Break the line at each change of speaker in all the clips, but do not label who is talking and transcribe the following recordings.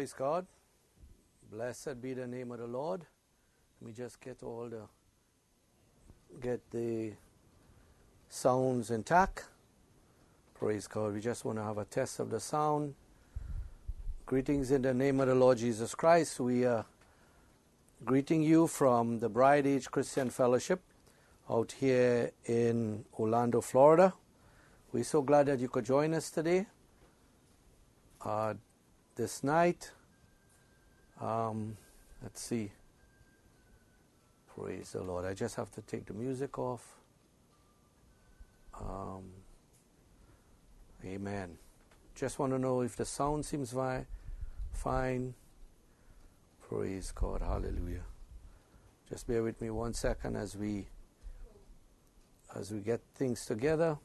Praise God. Blessed be the name of the Lord. Let me just get the sounds intact. Praise God. We just want to have a test of the sound. Greetings in the name of the Lord Jesus Christ. We are greeting you from the Bride Age Christian Fellowship out here in Orlando, Florida. We're so glad that you could join us today. This night, let's see. Praise the Lord. I just have to take the music off. Amen. Just want to know if the sound seems fine. Praise God. Hallelujah. Just bear with me 1 second as we get things together.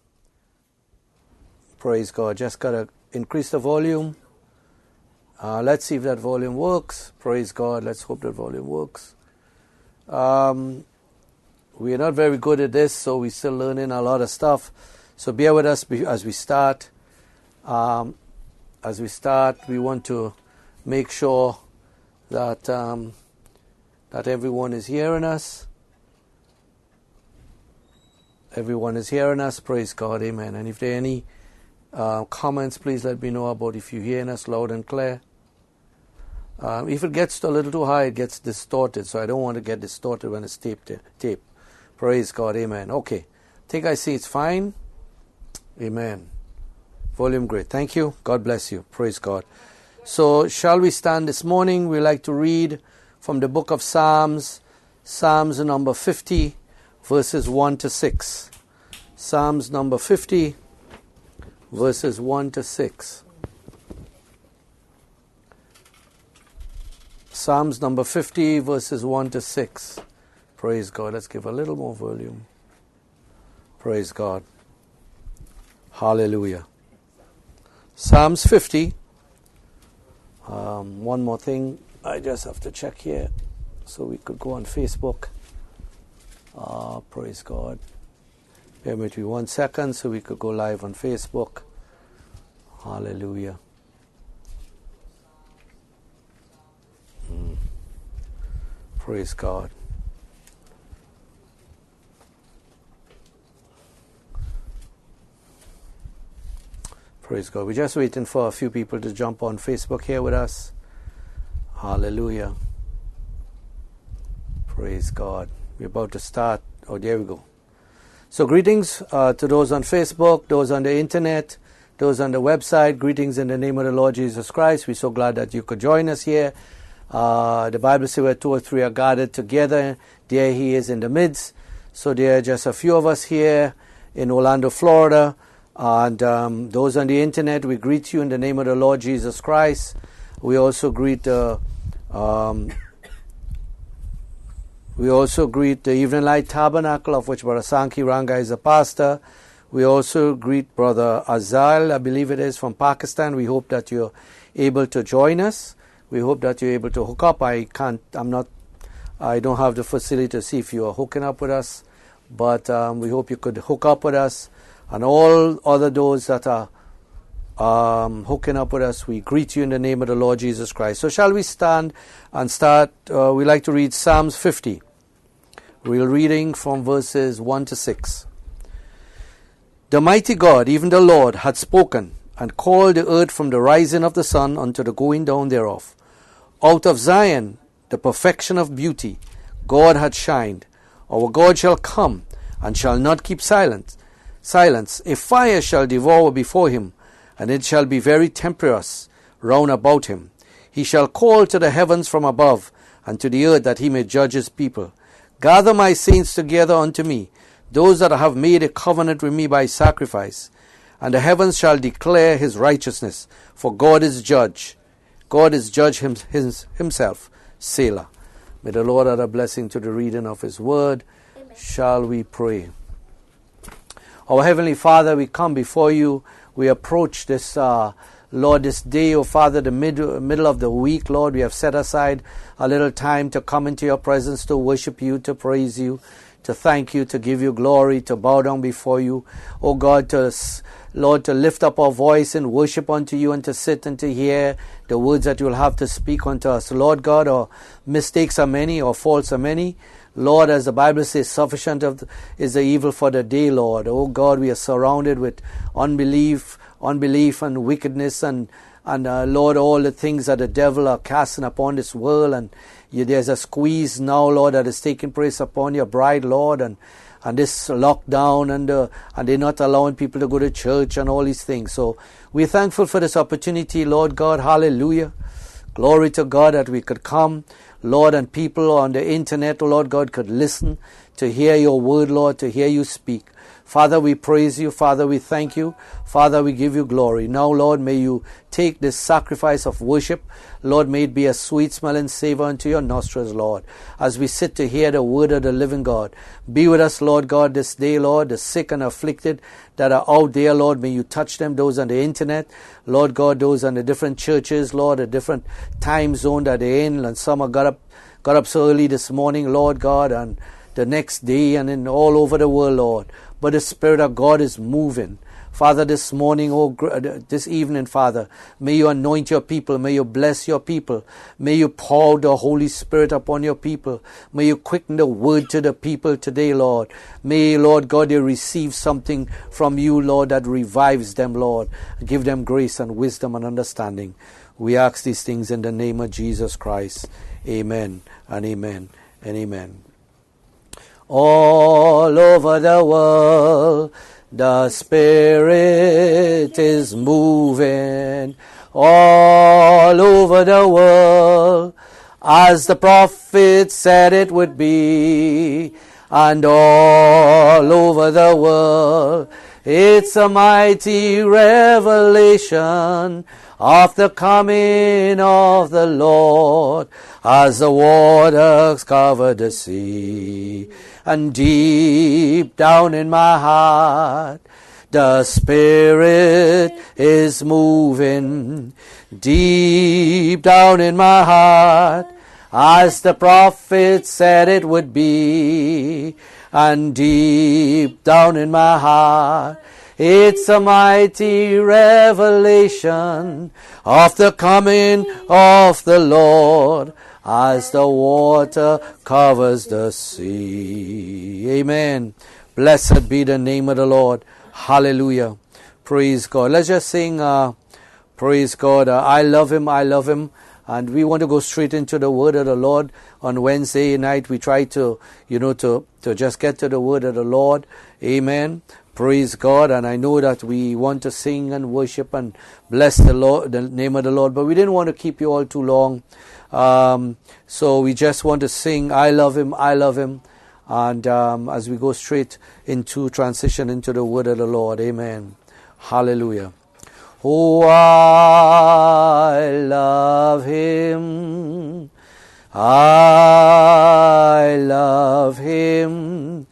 Praise God. Just got to increase the volume. Let's see if that volume works. Praise God. Let's hope that volume works. We are not very good at this, so we're still learning a lot of stuff. So bear with us as we start. We want to make sure that that everyone is hearing us. Everyone is hearing us. Praise God. Amen. And if there are any comments, please let me know about if you're hearing us loud and clear. If it gets a little too high, it gets distorted, so I don't want to get distorted when it's tape. Praise God, amen. Okay, I think I see it's fine. Amen. Volume great. Thank you. God bless you. Praise God. So, shall we stand this morning? We like to read from the book of Psalms, Psalms number 50, verses 1 to 6. Psalms number 50, verses 1 to 6. Psalms number 50, verses 1 to 6. Praise God. Let's give a little more volume. Praise God. Hallelujah. Psalms 50. One more thing. I just have to check here so we could go on Facebook. Praise God. Bear with me 1 second so we could go live on Facebook. Hallelujah. Praise God. Praise God. We're just waiting for a few people to jump on Facebook here with us. Hallelujah. Praise God. We're about to start. Oh, there we go. So greetings to those on Facebook, those on the internet, those on the website. Greetings in the name of the Lord Jesus Christ. We're so glad that you could join us here. The Bible says where 2 or 3 are gathered together, there He is in the midst. So there are just a few of us here in Orlando, Florida. And those on the internet, we greet you in the name of the Lord Jesus Christ. We also greet the Evening Light Tabernacle, of which Brother Sankey Ranga is a pastor. We also greet Brother Azal, I believe it is, from Pakistan. We hope that you're able to join us. We hope that you're able to hook up. I don't have the facility to see if you are hooking up with us, but we hope you could hook up with us. And all other those that are hooking up with us, we greet you in the name of the Lord Jesus Christ. So shall we stand and start? We like to read Psalms 50. We're reading from verses 1 to 6. The mighty God, even the Lord, had spoken, and called the earth from the rising of the sun unto the going down thereof. Out of Zion, the perfection of beauty, God had shined. Our God shall come, and shall not keep silence. A fire shall devour before him, and it shall be very tempestuous round about him. He shall call to the heavens from above, and to the earth that he may judge his people. Gather my saints together unto me, those that have made a covenant with me by sacrifice. And the heavens shall declare his righteousness, for God is judge. God is judge himself. Selah. May the Lord add a blessing to the reading of his word. Amen. Shall we pray? Our Heavenly Father, we come before you. We approach this, Lord, this day, oh Father, the middle of the week, Lord. We have set aside a little time to come into your presence, to worship you, to praise you, to thank you, to give you glory, to bow down before you. Oh God, Lord, to lift up our voice in worship unto you and to sit and to hear the words that you'll have to speak unto us. Lord God, our mistakes are many, our faults are many. Lord, as the Bible says, sufficient is the evil for the day, Lord. Oh God, we are surrounded with unbelief and wickedness and Lord, all the things that the devil are casting upon this world, and there's a squeeze now, Lord, that is taking place upon your bride, Lord, and this lockdown, and they're not allowing people to go to church and all these things. So we're thankful for this opportunity, Lord God. Hallelujah. Glory to God that we could come, Lord, and people on the internet, Lord God, could listen to hear your word, Lord, to hear you speak. Father, we praise you. Father, we thank you. Father, we give you glory. Now, Lord, may you take this sacrifice of worship. Lord, may it be a sweet smelling savor unto your nostrils, Lord, as we sit to hear the word of the living God. Be with us, Lord God, this day, Lord, the sick and afflicted that are out there, Lord. May you touch them, those on the internet, Lord God, those on the different churches, Lord, the different time zone that they're in, and some are got up so early this morning, Lord God, and the next day, and in all over the world, Lord. But the Spirit of God is moving. Father, this morning, this evening, Father, may you anoint your people. May you bless your people. May you pour the Holy Spirit upon your people. May you quicken the word to the people today, Lord. May, Lord God, they receive something from you, Lord, that revives them, Lord. Give them grace and wisdom and understanding. We ask these things in the name of Jesus Christ. Amen and amen and amen. All over the world, the Spirit is moving. All over the world, as the prophet said it would be. And all over the world, it's a mighty revelation of the coming of the Lord, as the waters cover the sea. And deep down in my heart, the Spirit is moving. Deep down in my heart, as the prophet said it would be. And deep down in my heart, it's a mighty revelation of the coming of the Lord, as the water covers the sea. Amen. Blessed be the name of the Lord. Hallelujah. Praise God. Let's just sing, praise God. I love him, I love him. And we want to go straight into the word of the Lord. On Wednesday night, we try to, to just get to the word of the Lord. Amen. Praise God. And I know that we want to sing and worship and bless the Lord, the name of the Lord. But we didn't want to keep you all too long. So we just want to sing, I love him, I love him. And as we go straight into transition into the word of the Lord. Amen. Hallelujah. Oh, I love him. I love him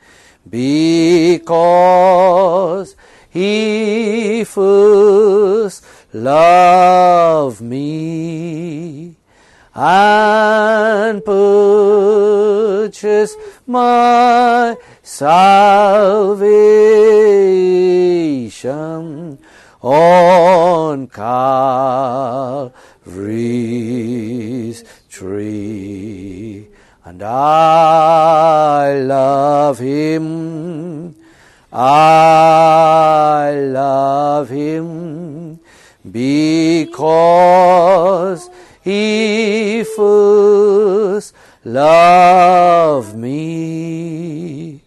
because he first loved me and purchased my salvation on Calvary's tree. And I love him, I love him because he first loved me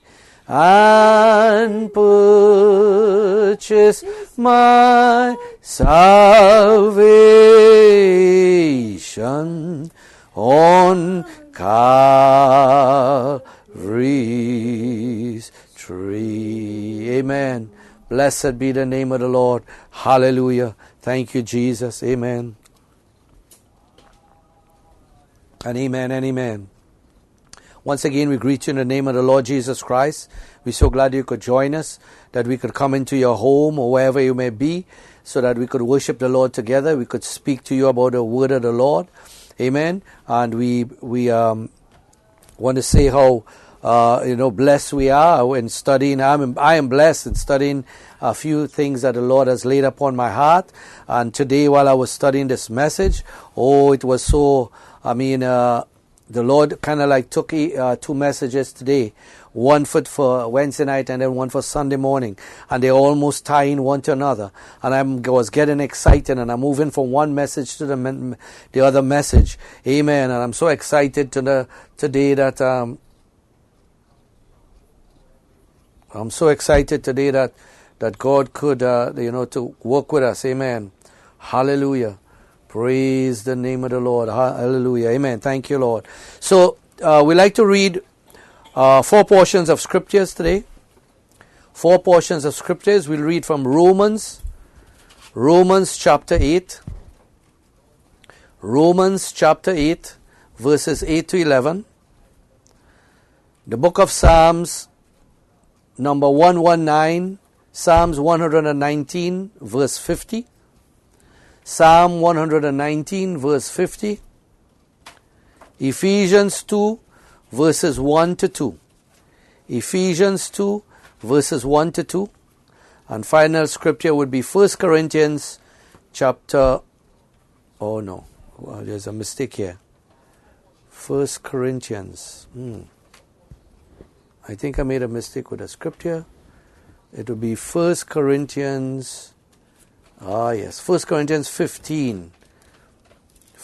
and purchased my salvation on Calvary's tree. Amen. Blessed be the name of the Lord. Hallelujah. Thank you, Jesus. Amen. And amen and amen. Once again, we greet you in the name of the Lord Jesus Christ. We're so glad you could join us, that we could come into your home or wherever you may be, so that we could worship the Lord together. We could speak to you about the word of the Lord. Amen. And we want to say how blessed we are in studying. I am blessed in studying a few things that the Lord has laid upon my heart. And today, while I was studying this message, it was so, the Lord kind of like took two messages today, one for Wednesday night and then one for Sunday morning, and they almost tie in one to another. And I was getting excited, and I'm moving from one message to the other message. Amen. And I'm so excited today that I'm so excited today that God could to work with us. Amen. Hallelujah. Praise the name of the Lord. Hallelujah. Amen. Thank you, Lord. So we like to read 4 portions of scriptures today. 4 portions of scriptures. We'll read from Romans chapter 8. Romans chapter 8, verses 8 to 11. The book of Psalms, number 119, Psalms 119, verse 50. Psalm 119, verse 50. Ephesians 2, verses 1 to 2. Ephesians 2, verses 1 to 2. And final scripture would be 1 Corinthians chapter... there's a mistake here. 1 Corinthians. I think I made a mistake with the scripture. It would be 1 Corinthians... 1 Corinthians 15.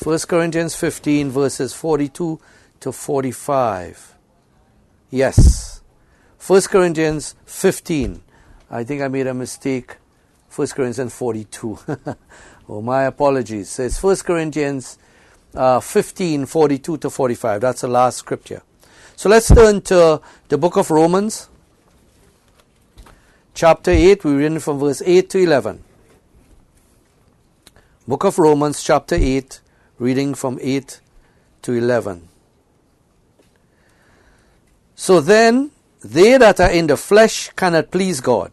1 Corinthians 15, verses 42 to 45. Yes. 1 Corinthians 15. I think I made a mistake. 1 Corinthians 42. My apologies. So it's 1 Corinthians 15, 42 to 45. That's the last scripture. So let's turn to the book of Romans. Chapter 8. We're reading from verse 8 to 11. Book of Romans, chapter 8, reading from 8 to 11. So then, they that are in the flesh cannot please God,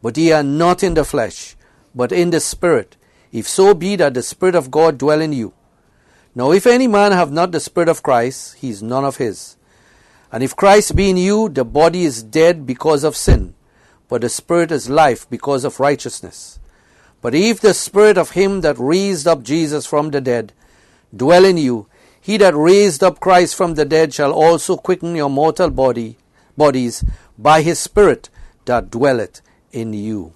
but ye are not in the flesh, but in the Spirit, if so be that the Spirit of God dwell in you. Now if any man have not the Spirit of Christ, he is none of his. And if Christ be in you, the body is dead because of sin, but the Spirit is life because of righteousness. But if the Spirit of him that raised up Jesus from the dead dwell in you, he that raised up Christ from the dead shall also quicken your mortal bodies by his Spirit that dwelleth in you.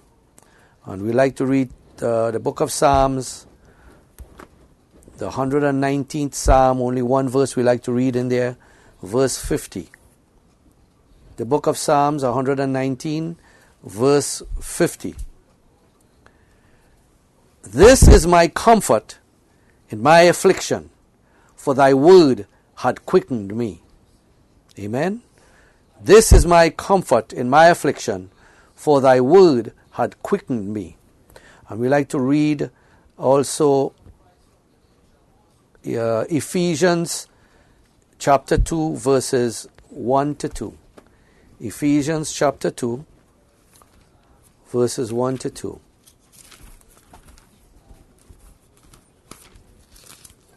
And we like to read the book of Psalms, the 119th Psalm, only one verse we like to read in there, verse 50. The book of Psalms, 119, verse 50. This is my comfort in my affliction, for thy word had quickened me. Amen. This is my comfort in my affliction, for thy word had quickened me. And we like to read also Ephesians chapter 2, verses 1 to 2. Ephesians chapter 2, verses 1 to 2.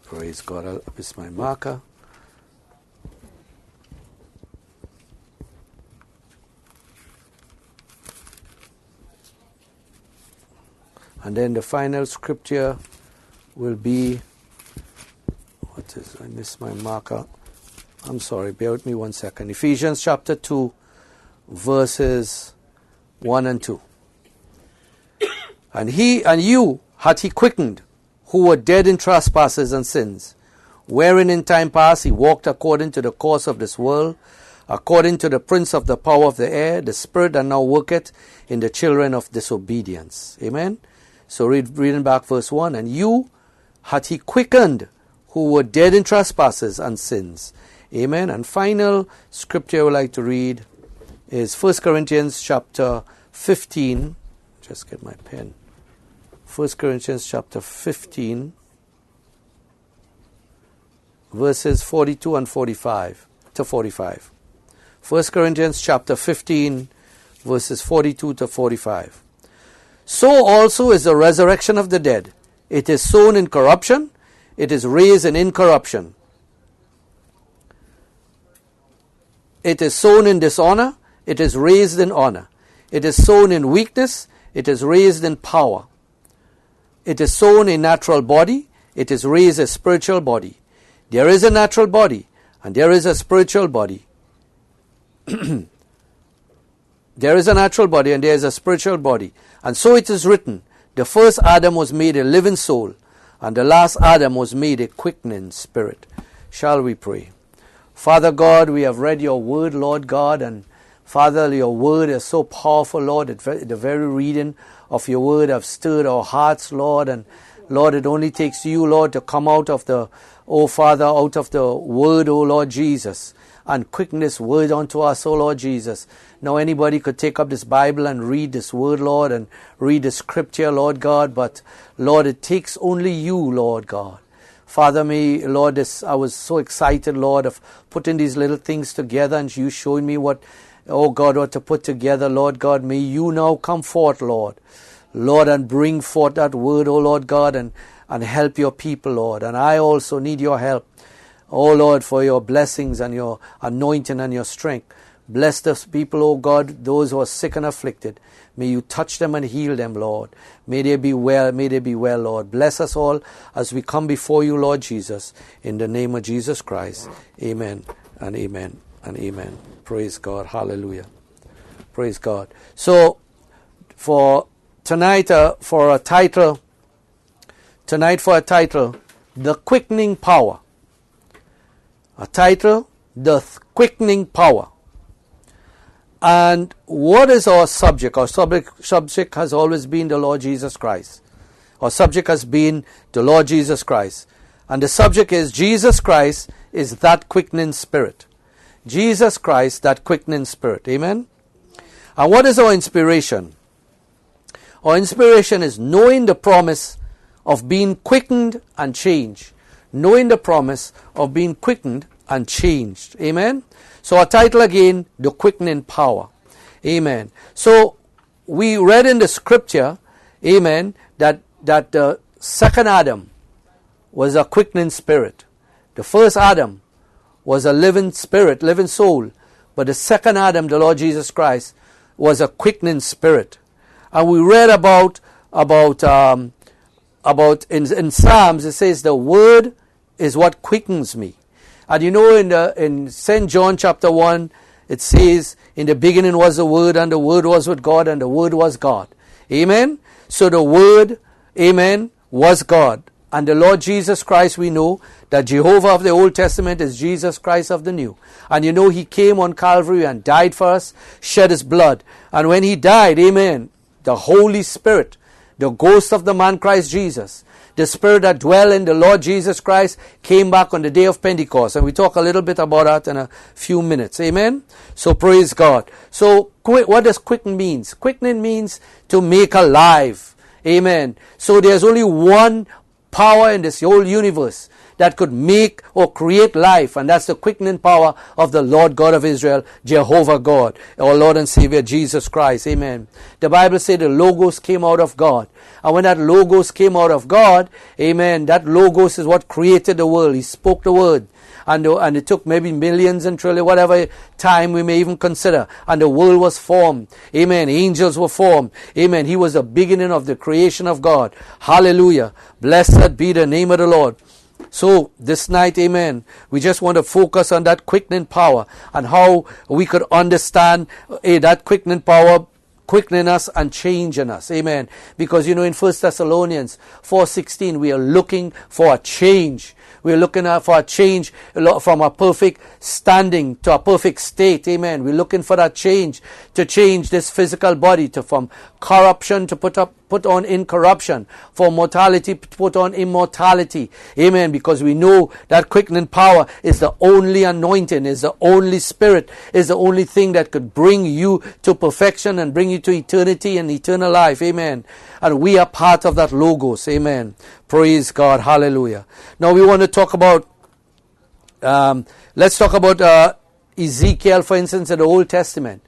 Praise God. Up is my marker. And then the final scripture will be, I missed my marker. I'm sorry, bear with me one second. Ephesians chapter 2, verses 1 and 2. And you hath he quickened, who were dead in trespasses and sins, wherein in time past he walked according to the course of this world, according to the prince of the power of the air, the spirit that now worketh in the children of disobedience. Amen. So reading back verse 1. And you hath he quickened, who were dead in trespasses and sins. Amen. And final scripture I would like to read is 1 Corinthians chapter 15. Just get my pen. 1 Corinthians chapter 15, verses 42 and 45 to 45. 1 Corinthians chapter 15, verses 42 to 45. So also is the resurrection of the dead. It is sown in corruption, it is raised in incorruption. it is sown in dishonor, it is raised in honor. It is sown in weakness, it is raised in power. It is sown a natural body, it is raised a spiritual body. There is a natural body, and there is a spiritual body. There is a natural body, and there is a spiritual body. And so it is written, the first Adam was made a living soul, and the last Adam was made a quickening spirit. Shall we pray? Father God, we have read your word, Lord God, and Father, your word is so powerful, Lord. The very reading of your word have stirred our hearts, Lord. And Lord, it only takes you, Lord, to come out of the, oh Father, out of the word, oh Lord Jesus, and quicken this word unto us, oh Lord Jesus. Now anybody could take up this Bible and read this word, Lord, and read the scripture, Lord God. But Lord, it takes only you, Lord God. Father, may, Lord, I was so excited, Lord, of putting these little things together, and you showing me what, oh God, what to put together, Lord God. May you now come forth, Lord, and bring forth that word, oh Lord God, and help your people, Lord. And I also need your help, oh Lord, for your blessings and your anointing and your strength. Bless those people, oh God, those who are sick and afflicted. May you touch them and heal them, Lord. May they be well, Lord. Bless us all as we come before you, Lord Jesus, in the name of Jesus Christ. Amen and amen and amen. Praise God. Hallelujah. Praise God. So, for tonight, for a title, The Quickening Power. A title, The Quickening Power. And what is our subject? Our subject has always been the Lord Jesus Christ. Our subject has been the Lord Jesus Christ. And the subject is Jesus Christ is that quickening spirit. Jesus Christ, that quickening spirit. Amen? And what is our inspiration? Our inspiration is knowing the promise of being quickened and changed. Knowing the promise of being quickened and changed. Amen? So our title again, The Quickening Power. Amen. So we read in the scripture, amen, that the second Adam was a quickening spirit. The first Adam was a living spirit, living soul. But the second Adam, the Lord Jesus Christ, was a quickening spirit. And we read about in Psalms, it says the word is what quickens me. And you know, in St. John chapter 1, it says, in the beginning was the Word, and the Word was with God, and the Word was God. Amen? So the Word, amen, was God. And the Lord Jesus Christ, we know that Jehovah of the Old Testament is Jesus Christ of the New. And you know, He came on Calvary and died for us, shed His blood. And when He died, amen, the Holy Spirit, the ghost of the man Christ Jesus, the Spirit that dwelt in the Lord Jesus Christ, came back on the day of Pentecost. And we talk a little bit about that in a few minutes. Amen? So praise God. So what does quicken means? Quickening means to make alive. Amen. So there's only one power in this whole universe that could make or create life, and that's the quickening power of the Lord God of Israel, Jehovah God, our Lord and Savior Jesus Christ. Amen. The Bible says the Logos came out of God. And when that Logos came out of God, amen, that Logos is what created the world. He spoke the word. And it took maybe millions and trillions, whatever time we may even consider. And the world was formed. Amen. Angels were formed. Amen. He was the beginning of the creation of God. Hallelujah. Blessed be the name of the Lord. So this night, amen, we just want to focus on that quickening power and how we could understand that quickening power quickening us and changing us. Amen. Because you know, in 1 Thessalonians 4:16, we are looking for a change. We're looking for a change from a perfect standing to a perfect state. Amen. We're looking for that change, to change this physical body from corruption to put on incorruption, for mortality to put on immortality. Amen. Because we know that quickening power is the only anointing, is the only spirit, is the only thing that could bring you to perfection and bring you to eternity and eternal life. Amen. And we are part of that Logos. Amen. Praise God. Hallelujah. Now we want to talk about, let's talk about Ezekiel, for instance, in the Old Testament.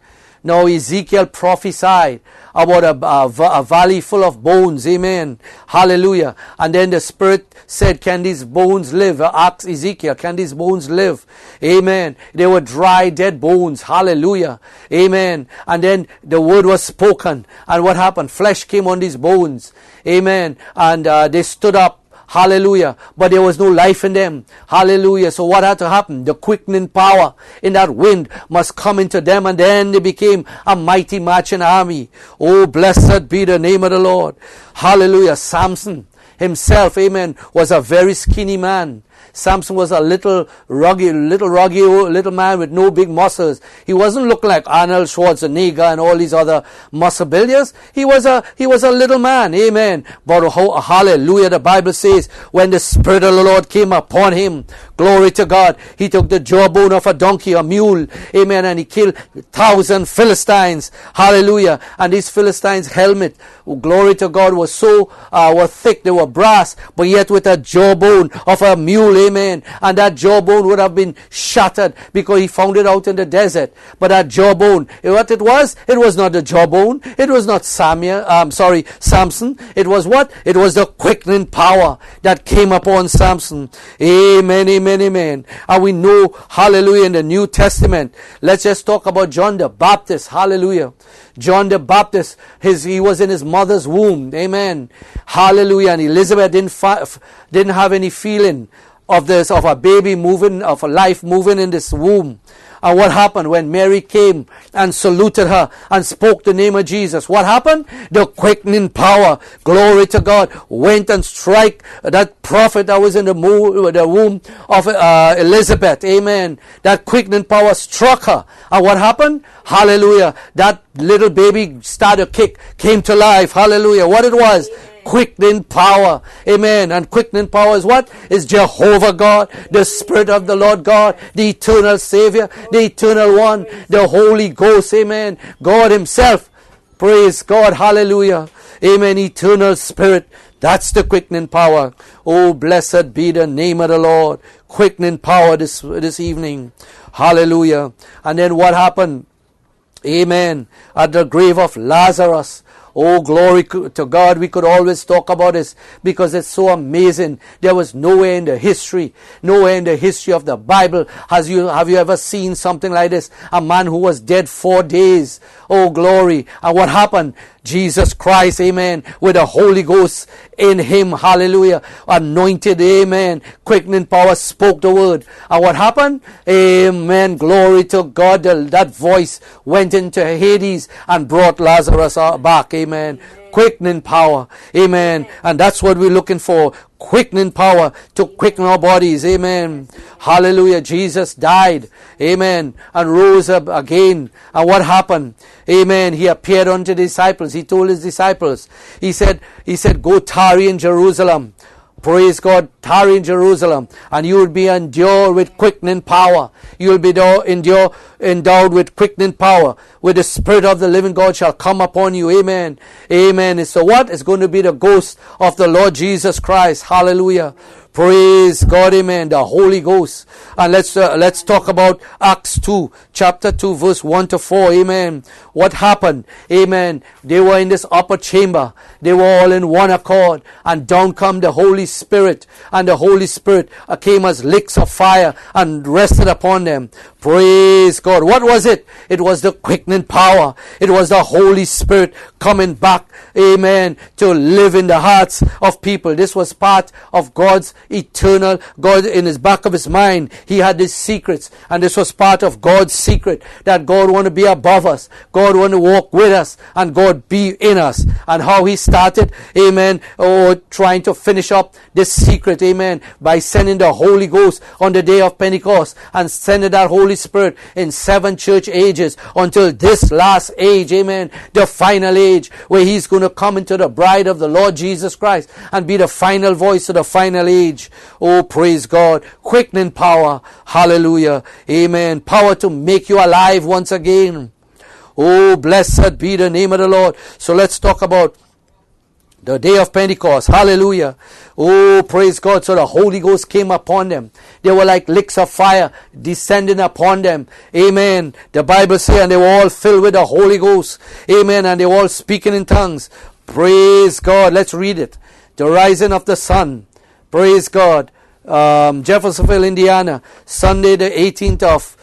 Now Ezekiel prophesied about a valley full of bones. Amen. Hallelujah. And then the Spirit said, can these bones live? Asked Ezekiel, can these bones live? Amen. They were dry, dead bones. Hallelujah. Amen. And then the word was spoken. And what happened? Flesh came on these bones. Amen. And they stood up. Hallelujah. But there was no life in them. Hallelujah. So what had to happen? The quickening power in that wind must come into them, and then they became a mighty marching army. Oh, blessed be the name of the Lord. Hallelujah. Samson himself, amen, was a very skinny man. Samson was a little ruggy little man with no big muscles. He wasn't looking like Arnold Schwarzenegger and all these other muscle builders. He was a little man. Amen. But hallelujah, the Bible says when the Spirit of the Lord came upon him, glory to God, he took the jawbone of a donkey, a mule, amen, and he killed 1,000 Philistines. Hallelujah. And these Philistines' helmet, glory to God, was so were thick, they were brass, but yet with a jawbone of a mule. Amen. And that jawbone would have been shattered because he found it out in the desert. But that jawbone, what it was not the jawbone. It was not Samson. It was what? It was the quickening power that came upon Samson. Amen, amen, amen. And we know, hallelujah, in the New Testament. Let's just talk about John the Baptist. Hallelujah. John the Baptist, he was in his mother's womb. Amen. Hallelujah. And Elizabeth didn't have any feeling of a baby moving, of a life moving in this womb. And what happened when Mary came and saluted her and spoke the name of Jesus? What happened? The quickening power, glory to God, went and struck that prophet that was in the womb of Elizabeth. Amen. That quickening power struck her. And what happened? Hallelujah. That little baby started to kick, came to life. Hallelujah. What it was? Quickening power. Amen. And quickening power is what? Is Jehovah God, the Spirit of the Lord God, the eternal Savior, the eternal one, the Holy Ghost. Amen. God himself. Praise God. Hallelujah. Amen. Eternal Spirit. That's the quickening power. Oh, blessed be the name of the Lord. Quickening power this evening. Hallelujah. And then what happened? Amen. At the grave of Lazarus. Oh, glory to God. We could always talk about this because it's so amazing. There was nowhere in the history of the Bible have you ever seen something like this? A man who was dead 4 days. Oh, glory. And what happened? Jesus Christ, amen, with the Holy Ghost in him, hallelujah, anointed, amen, quickening power, spoke the word. And what happened? Amen, glory to God. That voice went into Hades and brought Lazarus back, amen. Quickening power, amen. And that's what we're looking for. Quickening power to quicken our bodies, amen. Hallelujah. Jesus died, amen, and rose up again. And what happened? Amen. He appeared unto the disciples. He told his disciples, he said, go tarry in Jerusalem. Praise God, tarry in Jerusalem, and you will be endowed with quickening power. You will be endowed with quickening power, where the Spirit of the living God shall come upon you. Amen. Amen. So what? It's going to be the ghost of the Lord Jesus Christ. Hallelujah. Praise God, amen. The Holy Ghost. And let's talk about Acts 2, chapter 2, verse 1 to 4. Amen. What happened? Amen. They were in this upper chamber. They were all in one accord. And down come the Holy Spirit. And the Holy Spirit came as licks of fire and rested upon them. Praise God. What was it? It was the quickening power. It was the Holy Spirit coming back, amen, to live in the hearts of people. This was part of God's eternal, God in his back of his mind. He had these secrets, and this was part of God's secret, that God want to be above us. God want to walk with us, and God be in us. And how he started, amen, trying to finish up this secret, amen, by sending the Holy Ghost on the day of Pentecost, and sending that Holy Spirit in 7 church ages until this last age, amen, the final age, where he's going to come into the bride of the Lord Jesus Christ and be the final voice of the final age. Oh, praise God. Quickening power. Hallelujah. Amen. Power to make you alive once again. Oh, blessed be the name of the Lord. So let's talk about The day of Pentecost. Hallelujah. Oh, praise God. So the Holy Ghost came upon them. They were like licks of fire descending upon them. Amen. The Bible says, and they were all filled with the Holy Ghost. Amen. And they were all speaking in tongues. Praise God. Let's read it. The rising of the sun. Praise God. Jeffersonville, Indiana. Sunday the 18th of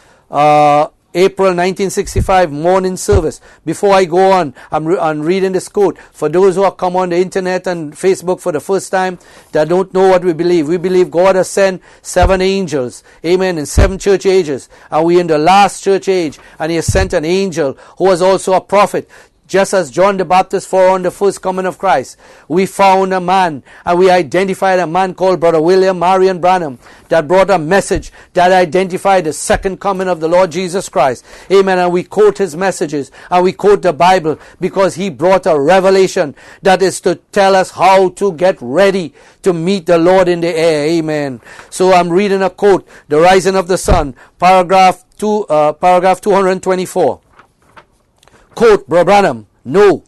April 1965 morning service. Before I go on, I'm reading this quote. For those who have come on the internet and Facebook for the first time that don't know what we believe God has sent 7 angels, amen, in 7 church ages, and we're in the last church age, and he has sent an angel who was also a prophet. Just as John the Baptist forewarned the first coming of Christ, we found a man, and we identified a man called Brother William Marion Branham that brought a message that identified the second coming of the Lord Jesus Christ. Amen. And we quote his messages, and we quote the Bible, because he brought a revelation that is to tell us how to get ready to meet the Lord in the air. Amen. So I'm reading a quote, The Rising of the Sun, paragraph 224. Quote, Brother Branham, no,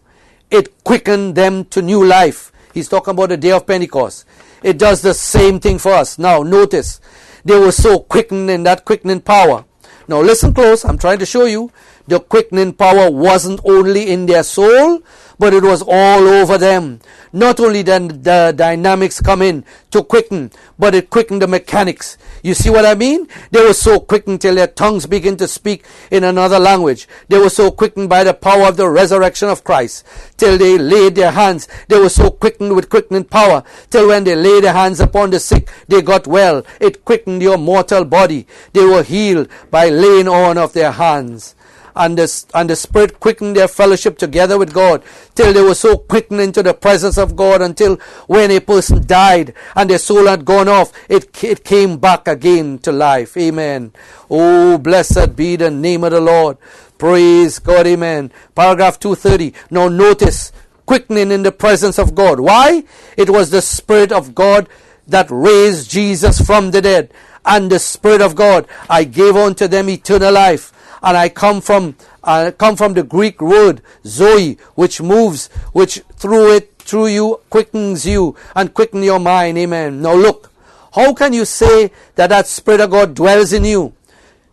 it quickened them to new life. He's talking about the day of Pentecost. It does the same thing for us. Now, notice, they were so quickened in that quickening power. Now, listen close. I'm trying to show you. The quickening power wasn't only in their soul, but it was all over them. Not only then the dynamics come in to quicken, but it quickened the mechanics. You see what I mean? They were so quickened till their tongues begin to speak in another language. They were so quickened by the power of the resurrection of Christ, till they laid their hands. They were so quickened with quickening power, till when they laid their hands upon the sick, they got well. It quickened your mortal body. They were healed by laying on of their hands. And the Spirit quickened their fellowship together with God, till they were so quickened into the presence of God, until when a person died and their soul had gone off, it came back again to life. Amen. Oh, blessed be the name of the Lord. Praise God. Amen. Paragraph 230. Now notice, quickening in the presence of God. Why? It was the Spirit of God that raised Jesus from the dead. And the Spirit of God, I gave unto them eternal life. And I come from the Greek word Zoe, which moves, which through you quickens you and quicken your mind. Amen. Now look, how can you say that Spirit of God dwells in you,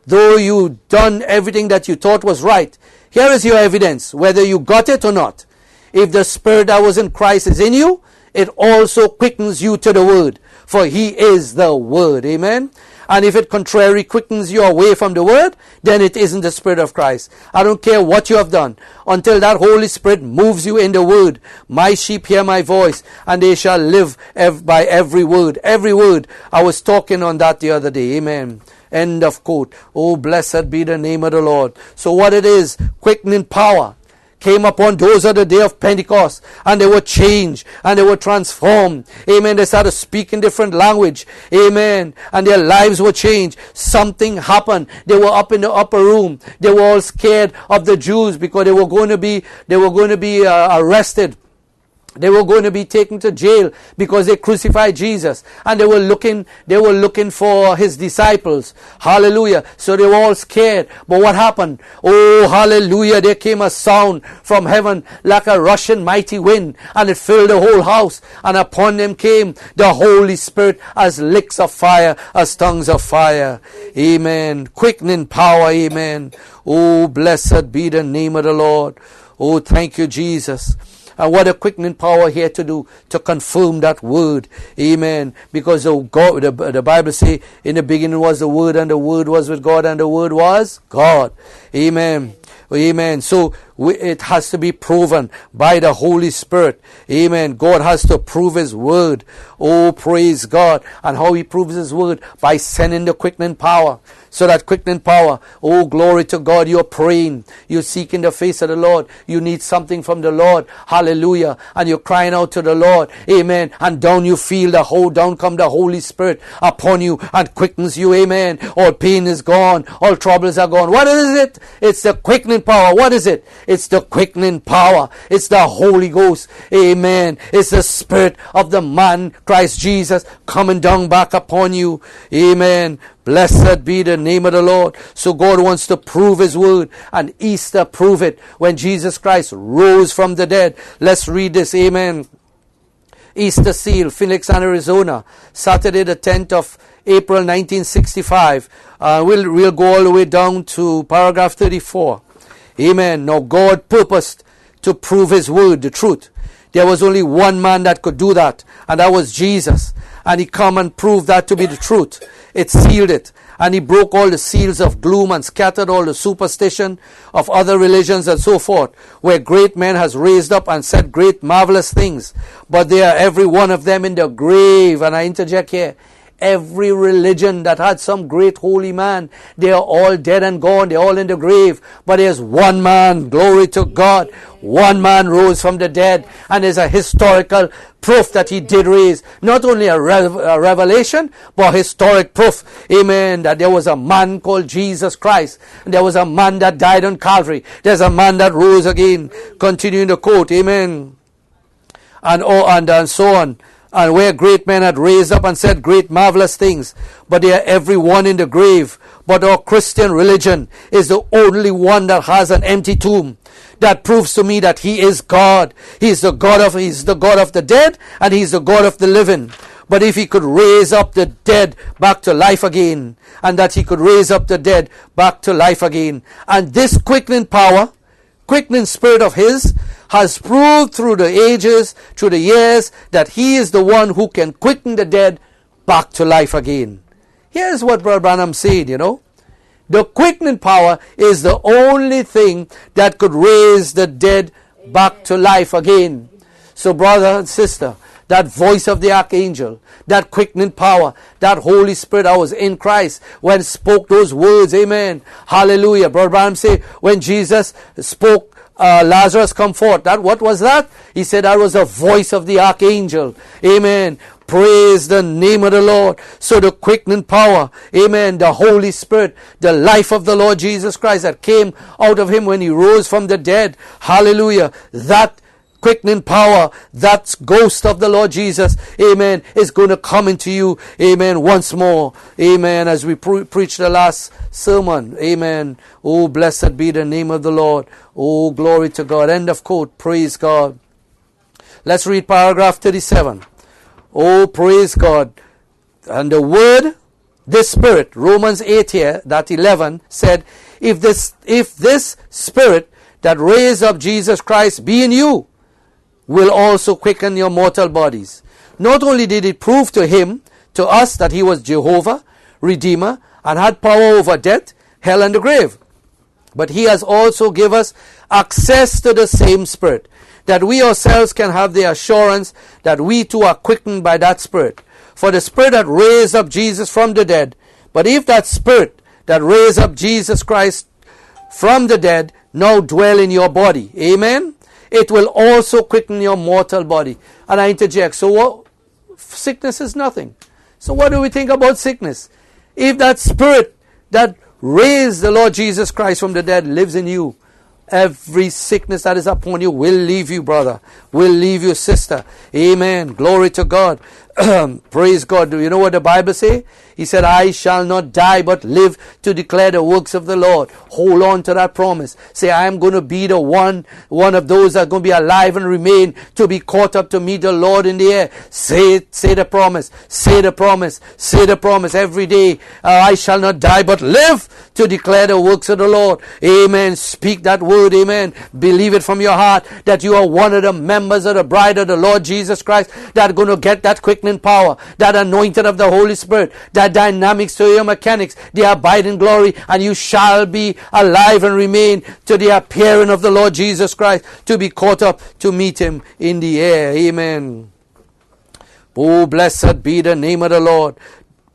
though you done everything that you thought was right? Here is your evidence, whether you got it or not. If the Spirit that was in Christ is in you, it also quickens you to the Word, for He is the Word. Amen. And if it contrary quickens you away from the Word, then it isn't the Spirit of Christ. I don't care what you have done, until that Holy Spirit moves you in the Word. My sheep hear my voice, and they shall live by every word. Every word. I was talking on that the other day. Amen. End of quote. Oh, blessed be the name of the Lord. So what it is, quickening power came upon those of the day of Pentecost, and they were changed and they were transformed. Amen. They started speaking different language. Amen. And their lives were changed. Something happened. They were up in the upper room. They were all scared of the Jews, because they were going to be arrested. They were going to be taken to jail because they crucified Jesus, and they were looking for his disciples. Hallelujah. So they were all scared. But what happened? Oh, hallelujah. There came a sound from heaven like a rushing mighty wind, and it filled the whole house. And upon them came the Holy Spirit as licks of fire, as tongues of fire. Amen. Quickening power. Amen. Oh, blessed be the name of the Lord. Oh, thank you, Jesus. And what a quickening power here to do, to confirm that word. Amen. Because the Bible says, in the beginning was the Word, and the Word was with God, and the Word was God. Amen. Amen. So it has to be proven by the Holy Spirit. Amen. God has to prove His Word. Oh, praise God. And how He proves His Word? By sending the quickening power. So that quickening power, oh, glory to God, you're praying, you're seeking the face of the Lord, you need something from the Lord, hallelujah, and you're crying out to the Lord, amen, and down you feel down come the Holy Spirit upon you and quickens you, amen. All pain is gone, all troubles are gone. What is it? It's the quickening power. What is it? It's the quickening power. It's the Holy Ghost, amen. It's the Spirit of the man, Christ Jesus, coming down back upon you, amen. Blessed be the name of the Lord. So God wants to prove His Word, and Easter proved it when Jesus Christ rose from the dead. Let's read this. Amen. Easter Seal, Phoenix, Arizona, Saturday the 10th of April 1965. We'll go all the way down to paragraph 34. Amen. Now God purposed to prove his word, the truth. There was only one man that could do that, and that was Jesus. And he come and proved that to be the truth. It sealed it. And he broke all the seals of gloom and scattered all the superstition of other religions and so forth, where great men has raised up and said great marvelous things. But they are every one of them in the grave. And I interject here, every religion that had some great holy man, they are all dead and gone. They're all in the grave. But there's one man, glory to God. One man rose from the dead, and there's a historical proof that he did raise. Not only a revelation, but historic proof. Amen. That there was a man called Jesus Christ. And there was a man that died on Calvary. There's a man that rose again. Continuing the quote. Amen. And so on. And where great men had raised up and said great marvelous things, but they are every one in the grave. But our Christian religion is the only one that has an empty tomb. That proves to me that he is God. He's the God of the dead, and he's the God of the living. But if he could raise up the dead back to life again, and that he could raise up the dead back to life again, and this quickening power, quickening spirit of his, has proved through the ages, through the years, that he is the one who can quicken the dead back to life again. Here's what Brother Branham said, The quickening power is the only thing that could raise the dead back to life again. So brother and sister, that voice of the archangel, that quickening power, that Holy Spirit that was in Christ when spoke those words, amen, hallelujah. Brother Branham said, when Jesus spoke, Lazarus come forth. What was that? He said that was the voice of the archangel. Amen. Praise the name of the Lord. So the quickening power, amen, the Holy Spirit, the life of the Lord Jesus Christ that came out of him when he rose from the dead. Hallelujah. That quickening power, that ghost of the Lord Jesus, amen, is going to come into you, amen, once more, amen, as we preach the last sermon, amen. Oh, blessed be the name of the Lord. Oh, glory to God. End of quote. Praise God. Let's read paragraph 37. Oh, praise God. And the word, this spirit, Romans 8 here, that 11, said, if this spirit that raised up Jesus Christ be in you, will also quicken your mortal bodies. Not only did it prove to us that he was Jehovah, Redeemer, and had power over death, hell, and the grave, but he has also given us access to the same Spirit, that we ourselves can have the assurance that we too are quickened by that Spirit. For the Spirit that raised up Jesus from the dead, but if that Spirit that raised up Jesus Christ from the dead now dwell in your body, amen, it will also quicken your mortal body. And I interject, so what? Sickness is nothing. So what do we think about sickness? If that Spirit that raised the Lord Jesus Christ from the dead lives in you, every sickness that is upon you will leave you, brother, will leave you, sister. Amen. Glory to God. Praise God. Do you know what the Bible say? He said, I shall not die but live to declare the works of the Lord. Hold on to that promise. Say, I am going to be the one of those that are going to be alive and remain to be caught up to meet the Lord in the air. Say it, say the promise, say the promise, say the promise every day. I shall not die but live to declare the works of the Lord. Amen. Speak that word. Amen. Believe it from your heart that you are one of the members of the bride of the Lord Jesus Christ that are going to get that quickening power, that anointing of the Holy Spirit, that dynamics to your mechanics, the abiding glory, and you shall be alive and remain to the appearing of the Lord Jesus Christ, to be caught up to meet him in the air. Amen. Oh, blessed be the name of the Lord.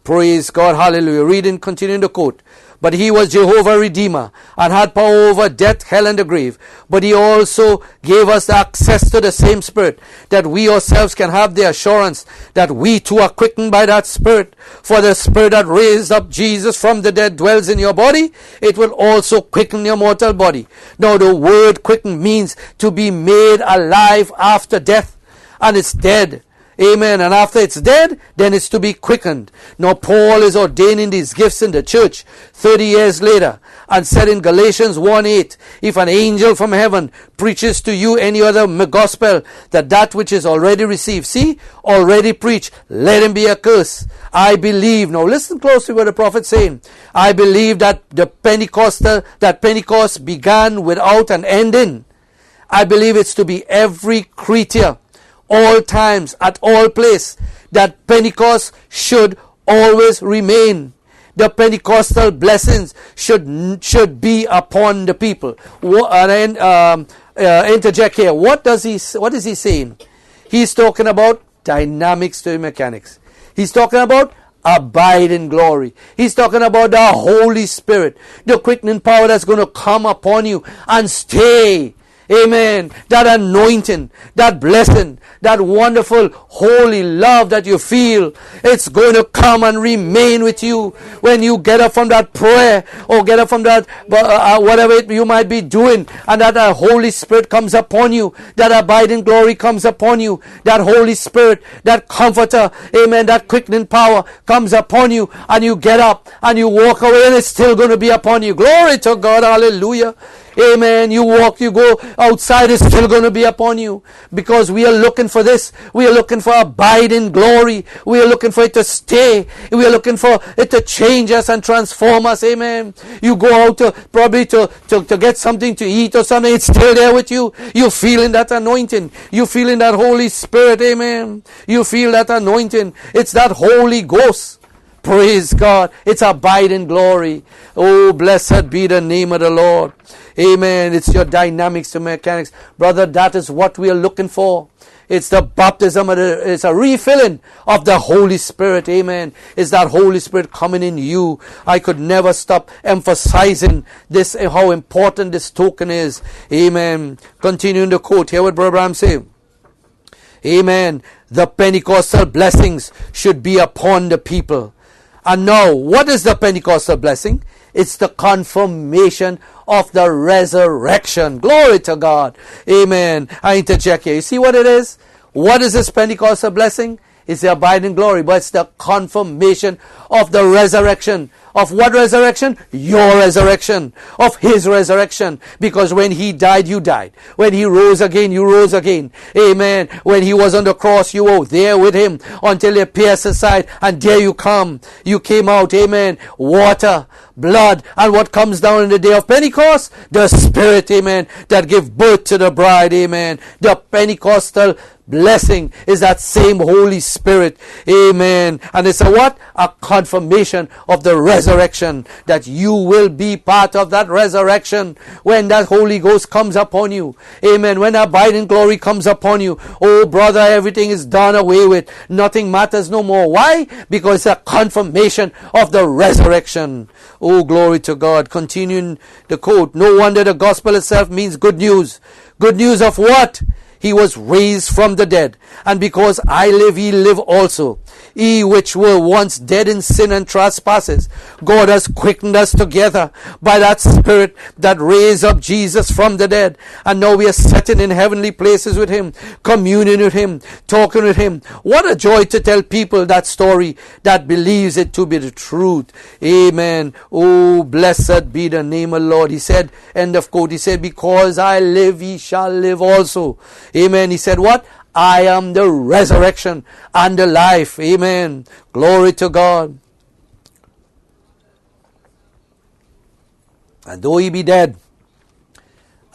Praise God. Hallelujah. Reading, continuing the quote. But he was Jehovah Redeemer and had power over death, hell, and the grave. But he also gave us access to the same Spirit, that we ourselves can have the assurance that we too are quickened by that Spirit. For the Spirit that raised up Jesus from the dead dwells in your body. It will also quicken your mortal body. Now the word quicken means to be made alive after death. And it's dead. Amen. And after it's dead, then it's to be quickened. Now Paul is ordaining these gifts in the church 30 years later, and said in Galatians 1:8, if an angel from heaven preaches to you any other gospel than that which is already received, see, already preached, let him be accursed. I believe, now listen closely what the prophet's saying. I believe that Pentecost began without an ending. I believe it's to be every creature, all times, at all place, that Pentecost should always remain. The Pentecostal blessings should be upon the people. Interject here. What is he saying? He's talking about dynamics to mechanics. He's talking about abide in glory. He's talking about the Holy Spirit, the quickening power that's going to come upon you and stay. Amen. That anointing, that blessing, that wonderful holy love that you feel, it's going to come and remain with you when you get up from that prayer or get up from that whatever you might be doing, and that Holy Spirit comes upon you, that abiding glory comes upon you, that Holy Spirit, that comforter, amen, that quickening power comes upon you, and you get up and you walk away and it's still going to be upon you. Glory to God. Hallelujah. Amen. You walk, you go outside, it's still going to be upon you, because we are looking for this. We are looking for abide in glory. We are looking for it to stay. We are looking for it to change us and transform us. Amen. You go out to probably to get something to eat or something, it's still there with you. You're feeling that anointing. You're feeling that Holy Spirit. Amen. You feel that anointing. It's that Holy Ghost. Praise God. It's abide in glory. Oh, blessed be the name of the Lord. Amen. It's your dynamics to mechanics. Brother, that is what we are looking for. It's the baptism, it's a refilling of the Holy Spirit. Amen. It's that Holy Spirit coming in you. I could never stop emphasizing this, how important this token is. Amen. Continuing the quote, hear what Brother Branham say. Amen. The Pentecostal blessings should be upon the people. And now, what is the Pentecostal blessing? It's the confirmation of the resurrection. Glory to God. Amen. I interject here. You see what it is? What is this Pentecostal blessing? It's the abiding glory, but it's the confirmation of the resurrection. Of what resurrection? Your resurrection. Of His resurrection. Because when He died, you died. When He rose again, you rose again. Amen. When He was on the cross, you were there with Him until they pierced His side, and there you come. You came out. Amen. Water, blood, and what comes down in the day of Pentecost? The Spirit. Amen. That give birth to the bride. Amen. The Pentecostal blessing is that same Holy Spirit. Amen. And it's a what? A confirmation of the resurrection, that you will be part of that resurrection when that Holy Ghost comes upon you. Amen. When abiding glory comes upon you, oh brother, everything is done away with. Nothing matters no more. Why? Because it's a confirmation of the resurrection. Oh, glory to God. Continuing the quote, no wonder the gospel itself means good news. Good news of what? He was raised from the dead, and because I live, ye live also. Ye which were once dead in sin and trespasses, God has quickened us together by that Spirit that raised up Jesus from the dead. And now we are sitting in heavenly places with Him, communing with Him, talking with Him. What a joy to tell people that story that believes it to be the truth. Amen. Oh, blessed be the name of the Lord. He said, end of quote, He said, because I live, ye shall live also. Amen. He said what? I am the resurrection and the life. Amen. Glory to God. And though he be dead,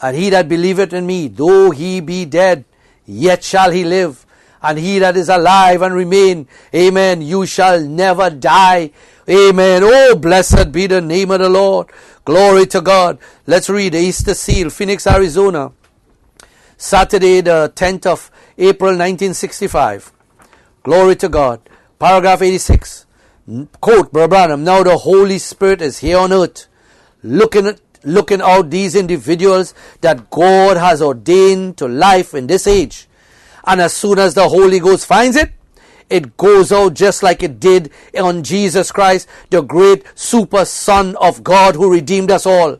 and he that believeth in me, though he be dead, yet shall he live. And he that is alive and remain, amen, you shall never die. Amen. Oh, blessed be the name of the Lord. Glory to God. Let's read the Easter Seal, Phoenix, Arizona. Saturday, the 10th of April, 1965. Glory to God. Paragraph 86. Quote, Brother Branham, now the Holy Spirit is here on earth, looking out these individuals that God has ordained to life in this age. And as soon as the Holy Ghost finds it, it goes out just like it did on Jesus Christ, the great super Son of God who redeemed us all.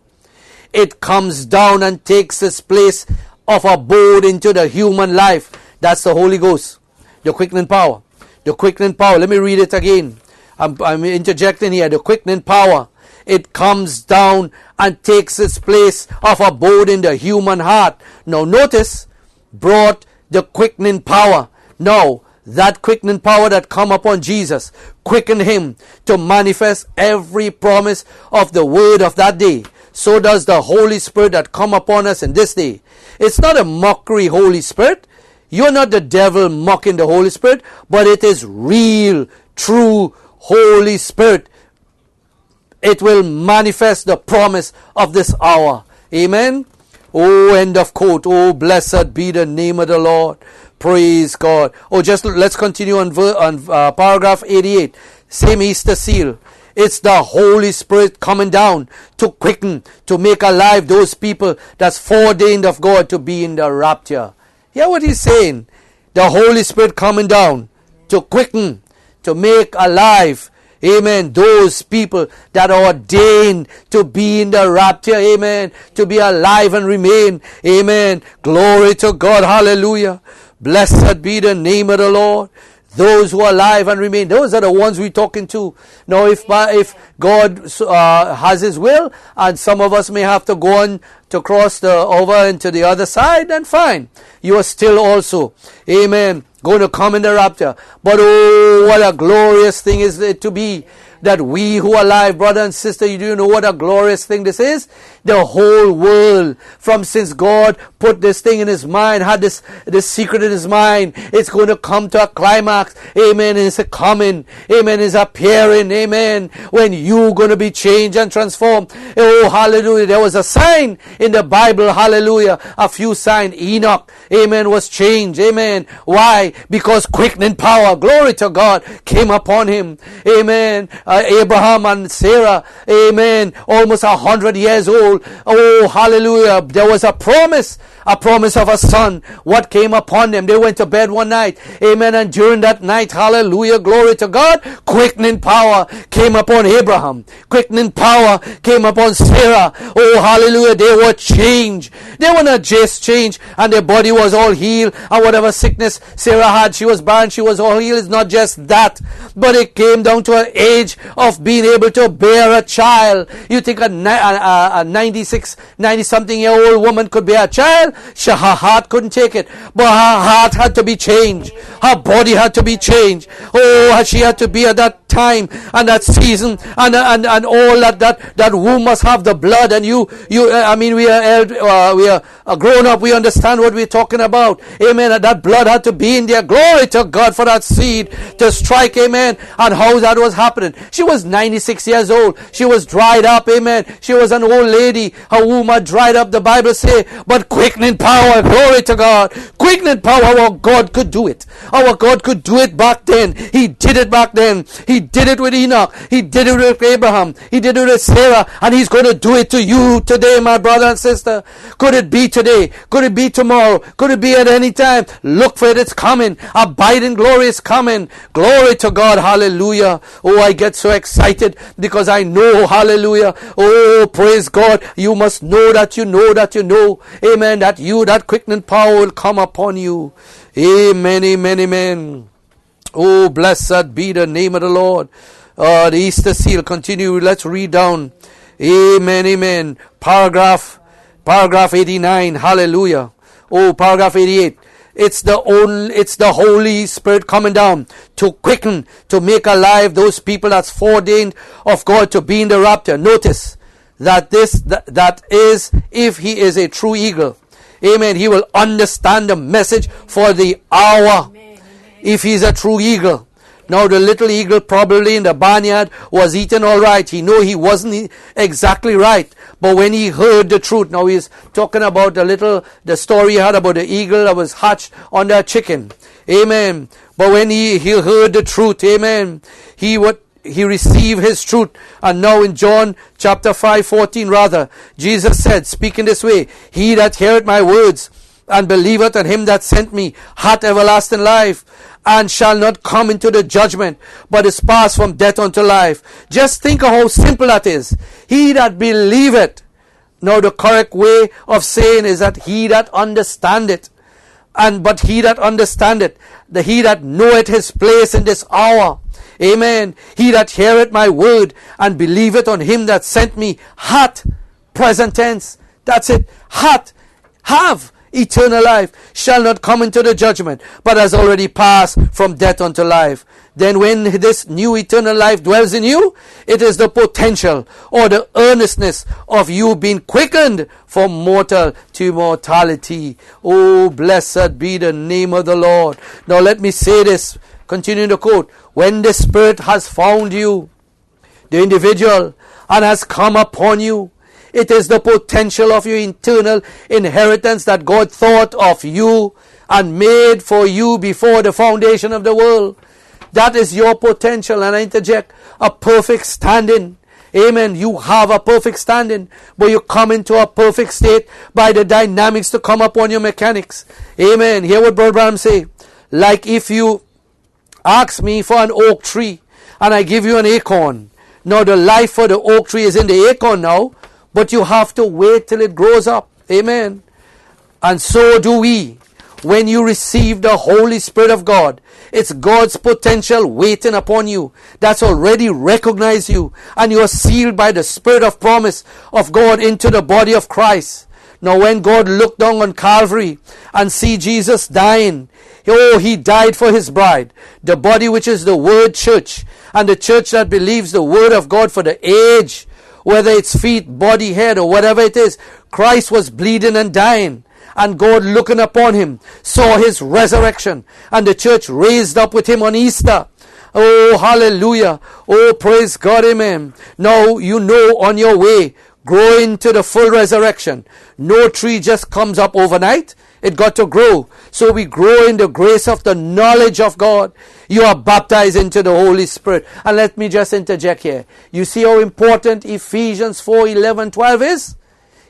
It comes down and takes its place of abode into the human life. That's the Holy Ghost. The quickening power. The quickening power. Let me read it again. I'm interjecting here. The quickening power. It comes down and takes its place of abode in the human heart. Now notice, brought the quickening power. Now, that quickening power that come upon Jesus, quicken him to manifest every promise of the word of that day. So does the Holy Spirit that come upon us in this day. It's not a mockery Holy Spirit. You're not the devil mocking the Holy Spirit, but it is real, true Holy Spirit. It will manifest the promise of this hour. Amen. Oh, end of quote. Oh, blessed be the name of the Lord. Praise God. Oh, just let's continue on paragraph 88. Same Easter seal. It's the Holy Spirit coming down to quicken, to make alive those people that's foreordained of God to be in the rapture. Hear what he's saying? The Holy Spirit coming down to quicken, to make alive, amen, those people that are ordained to be in the rapture, amen, to be alive and remain, amen. Glory to God, hallelujah. Blessed be the name of the Lord. Those who are alive and remain, those are the ones we're talking to. Now, if God has His will, and some of us may have to go on to cross over into the other side, then fine. You are still also, amen, going to come in the rapture. But oh, what a glorious thing is it to be that we who are alive, brother and sister, you do know what a glorious thing this is? The whole world, from since God put this thing in his mind, had this secret in his mind, it's going to come to a climax. Amen. It's a coming. Amen. It's appearing. Amen. When you're going to be changed and transformed. Oh, hallelujah. There was a sign in the Bible. Hallelujah. A few signs. Enoch, amen, was changed. Amen. Why? Because quickening power, glory to God, came upon him. Amen. Abraham and Sarah, amen, almost 100 years old. Oh, hallelujah. There was a promise of a son. What came upon them? They went to bed one night, amen, and during that night, hallelujah, glory to God, quickening power came upon Abraham. Quickening power came upon Sarah. Oh, hallelujah. They were changed. They were not just changed and their body was all healed, and whatever sickness Sarah had, she was barren, she was all healed. It's not just that, but it came down to an age of being able to bear a child. You think a 90-something year old woman could bear a child? Her heart couldn't take it, but her heart had to be changed. Her body had to be changed. Oh, she had to be at that time and that season, and all that womb must have the blood. And you I mean, we are grown up, we understand what we're talking about. Amen. And that blood had to be in there. Glory to God for that seed to strike. Amen. And how that was happening. She was 96 years old. She was dried up. Amen. She was an old lady. Her womb had dried up, the Bible say. But quickening power, glory to God. Quickening power, our God could do it. Our God could do it back then. He did it back then. He did it with Enoch. He did it with Abraham. He did it with Sarah. And he's going to do it to you today, my brother and sister. Could it be today? Could it be tomorrow? Could it be at any time? Look for it. It's coming. Abiding glory is coming. Glory to God. Hallelujah. Oh, I get so excited because I know, hallelujah. Oh, praise God. You must know that you know that you know. Amen. That quickening power will come upon you. Amen. Amen. Amen. Oh, blessed be the name of the Lord. The Easter seal. Continue. Let's read down. Amen. Amen. Paragraph 89. Hallelujah. Oh, paragraph 88. It's the Holy Spirit coming down to quicken, to make alive those people that's foreordained of God to be in the rapture. Notice that that is, if he is a true eagle, amen, he will understand the message for the hour. Amen. If he's a true eagle. Now the little eagle probably in the barnyard was eating all right. He knew he wasn't exactly right. But when he heard the truth, now he's talking about the story he had about the eagle that was hatched under a chicken. Amen. But when he heard the truth, amen, he received his truth. And now in John chapter 5:14 rather, Jesus said, speaking this way, he that heareth my words and believeth on him that sent me hath everlasting life, and shall not come into the judgment, but is passed from death unto life. Just think of how simple that is. He that believeth. Now the correct way of saying is that he that understandeth. but he that understandeth, he that knoweth his place in this hour, amen, he that heareth my word and believeth on him that sent me, hath, present tense, that's it, hath, have eternal life, shall not come into the judgment, but has already passed from death unto life. Then when this new eternal life dwells in you, it is the potential or the earnestness of you being quickened from mortal to immortality. Oh, blessed be the name of the Lord. Now let me say this, continuing the quote, when the Spirit has found you, the individual, and has come upon you, it is the potential of your eternal inheritance that God thought of you and made for you before the foundation of the world. That is your potential. And I interject, a perfect standing. Amen. You have a perfect standing, but you come into a perfect state by the dynamics to come upon your mechanics. Amen. Hear what Brother Branham say. Like if you ask me for an oak tree and I give you an acorn. Now the life for the oak tree is in the acorn now, but you have to wait till it grows up. Amen. And so do we. When you receive the Holy Spirit of God, it's God's potential waiting upon you that's already recognized you, and you are sealed by the Spirit of promise of God into the body of Christ. Now when God looked down on Calvary and see Jesus dying, oh, he died for his bride, the body which is the Word Church, and the church that believes the Word of God for the age, whether it's feet, body, head, or whatever it is. Christ was bleeding and dying, and God looking upon him saw his resurrection, and the church raised up with him on Easter. Oh, hallelujah. Oh, praise God, amen. Now you know on your way, growing to the full resurrection. No tree just comes up overnight. It got to grow. So we grow in the grace of the knowledge of God. You are baptized into the Holy Spirit. And let me just interject here. You see how important Ephesians 4:11-12 is?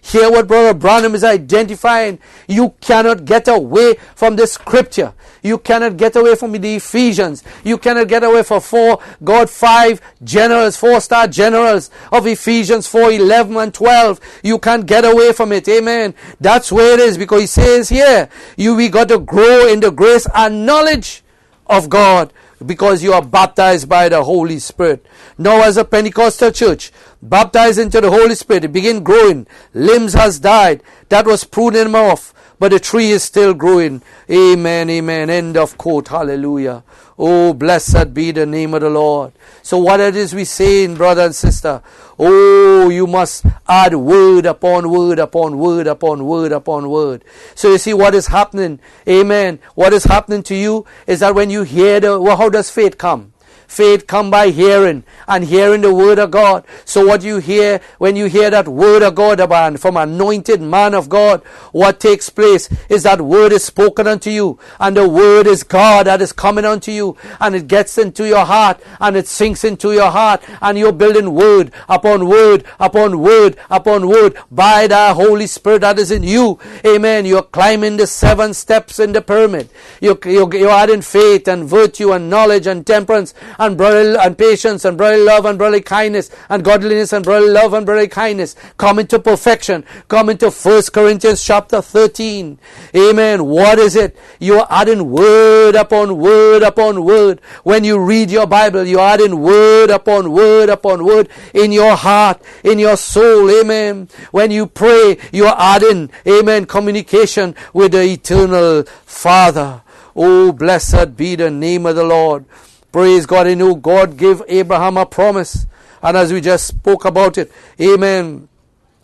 Hear what Brother Branham is identifying. You cannot get away from the scripture. You cannot get away from the Ephesians. You cannot get away from 5 generals, 4-star generals of Ephesians 4:11-12. You can't get away from it. Amen. That's where it is, because he says here, we got to grow in the grace and knowledge of God, because you are baptized by the Holy Spirit. Now as a Pentecostal church, baptized into the Holy Spirit, it begin growing. Limbs has died. That was pruning them off. But the tree is still growing. Amen, amen. End of quote. Hallelujah. Oh, blessed be the name of the Lord. So what it is we saying, brother and sister? Oh, you must add word upon word upon word upon word upon word. So you see what is happening. Amen. What is happening to you is that when you hear how does faith come? Faith come by hearing, and hearing the word of God. So what you hear, when you hear that word of God from anointed man of God, what takes place is that word is spoken unto you, and the word is God that is coming unto you, and it gets into your heart, and it sinks into your heart, and you're building word upon word upon word upon word by the Holy Spirit that is in you. Amen. You're climbing the 7 steps in the pyramid. You're adding faith and virtue and knowledge and temperance and brotherly and patience and brotherly love and brotherly kindness and godliness and brotherly love and brotherly kindness. Come into perfection. Come into 1 Corinthians chapter 13. Amen. What is it? You're adding word upon word upon word. When you read your Bible, you're adding word upon word upon word in your heart, in your soul. Amen. When you pray, you're adding, amen, communication with the eternal Father. Oh, blessed be the name of the Lord. Praise God. I know God gave Abraham a promise. And as we just spoke about it, amen,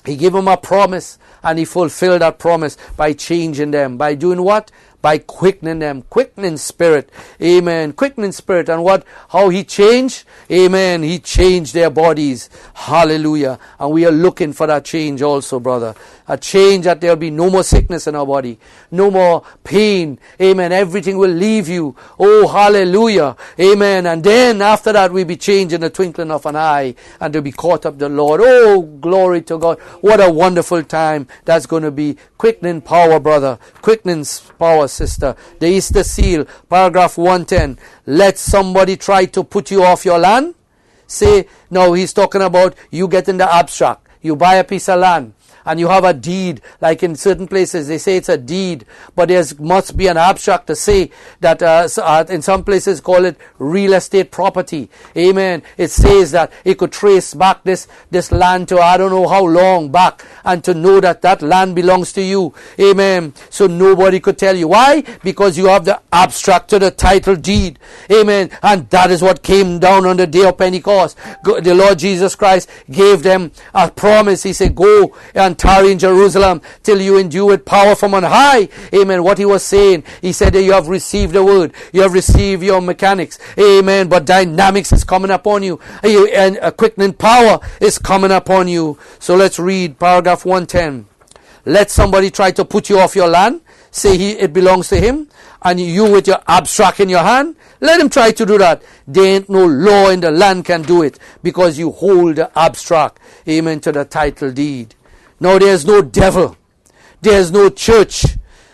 he gave him a promise, and he fulfilled that promise by changing them. By doing what? By quickening them. Quickening spirit. Amen. Quickening spirit. And how he changed? Amen. He changed their bodies. Hallelujah. And we are looking for that change also, brother. A change that there will be no more sickness in our body. No more pain. Amen. Everything will leave you. Oh, hallelujah. Amen. And then after that we'll be changed in the twinkling of an eye, and to be caught up the Lord. Oh, glory to God. What a wonderful time that's going to be. Quickening power, brother. Quickening power, sister. The Easter seal, paragraph 110. Let somebody try to put you off your land. Say, no, he's talking about you get in the abstract. You buy a piece of land, and you have a deed, like in certain places they say it's a deed, but there must be an abstract to say that in some places call it real estate property. Amen. It says that it could trace back this land to I don't know how long back, and to know that that land belongs to you. Amen. So nobody could tell you. Why? Because you have the abstract to the title deed. Amen. And that is what came down on the day of Pentecost. The Lord Jesus Christ gave them a promise. He said, go and tarry in Jerusalem till you endue with power from on high. Amen. What he was saying, he said that you have received the word, you have received your mechanics. Amen. But dynamics is coming upon you, and a quickening power is coming upon you. So let's read paragraph 110. Let somebody try to put you off your land, say it belongs to him, and you with your abstract in your hand, let him try to do that. There ain't no law in the land can do it, because you hold the abstract, amen, to the title deed. Now there's no devil, there's no church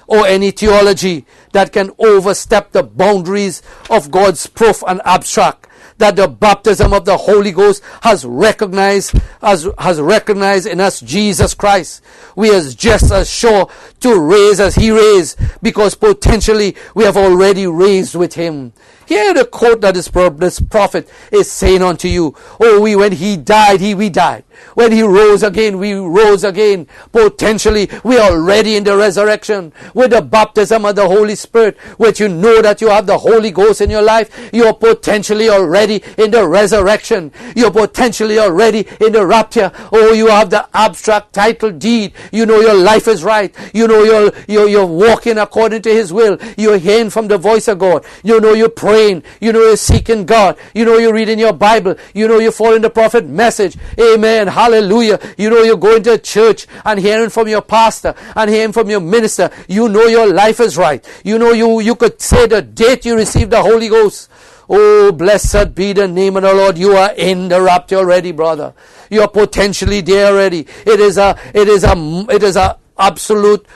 or any theology that can overstep the boundaries of God's proof and abstract that the baptism of the Holy Ghost has recognized in us Jesus Christ. We are just as sure to raise as he raised, because potentially we have already raised with him. Hear the quote that this prophet is saying unto you. Oh, when he died, we died. When he rose again, we rose again. Potentially, we are already in the resurrection with the baptism of the Holy Spirit, which you know that you have the Holy Ghost in your life. You are potentially already in the resurrection. You are potentially already in the rapture. Oh, you have the abstract title deed. You know your life is right. You know you're walking according to his will. You're hearing from the voice of God. You know you're praying. You know you're seeking God. You know you're reading your Bible. You know you're following the prophet message. Amen. Hallelujah. You know you're going to church and hearing from your pastor and hearing from your minister. You know your life is right. You know you could say the date you received the Holy Ghost. Oh, blessed be the name of the Lord. You are in the rapture already, brother. You are potentially there already. It is a absolute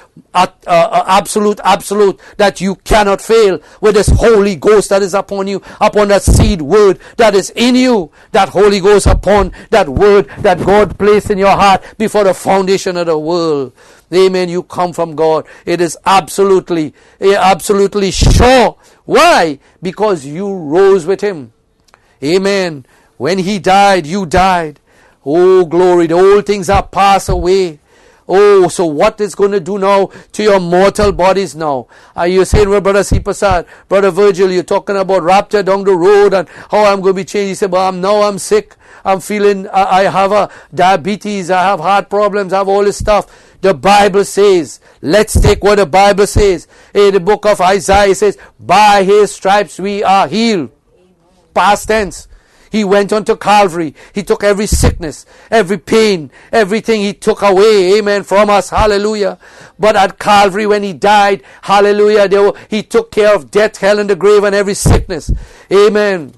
that you cannot fail with this Holy Ghost that is upon you, upon that seed word that is in you, that Holy Ghost upon that word that God placed in your heart before the foundation of the world. Amen. You come from God. It is absolutely sure. Why? Because you rose with him. Amen. When he died, you died. Oh, glory. The old things are passed away. Oh, so what is going to do now to your mortal bodies now? Are you saying, well, Brother C. Prasad, Brother Virgil, you're talking about rapture down the road and how I'm going to be changed. He said, well, now I'm sick. I'm feeling, I have a diabetes. I have heart problems. I have all this stuff. The Bible says, let's take what the Bible says. In the book of Isaiah, it says, by his stripes we are healed. Amen. Past tense. He went on to Calvary. He took every sickness, every pain, everything he took away, amen, from us. Hallelujah. But at Calvary when he died, hallelujah, he took care of death, hell, and the grave, and every sickness. Amen.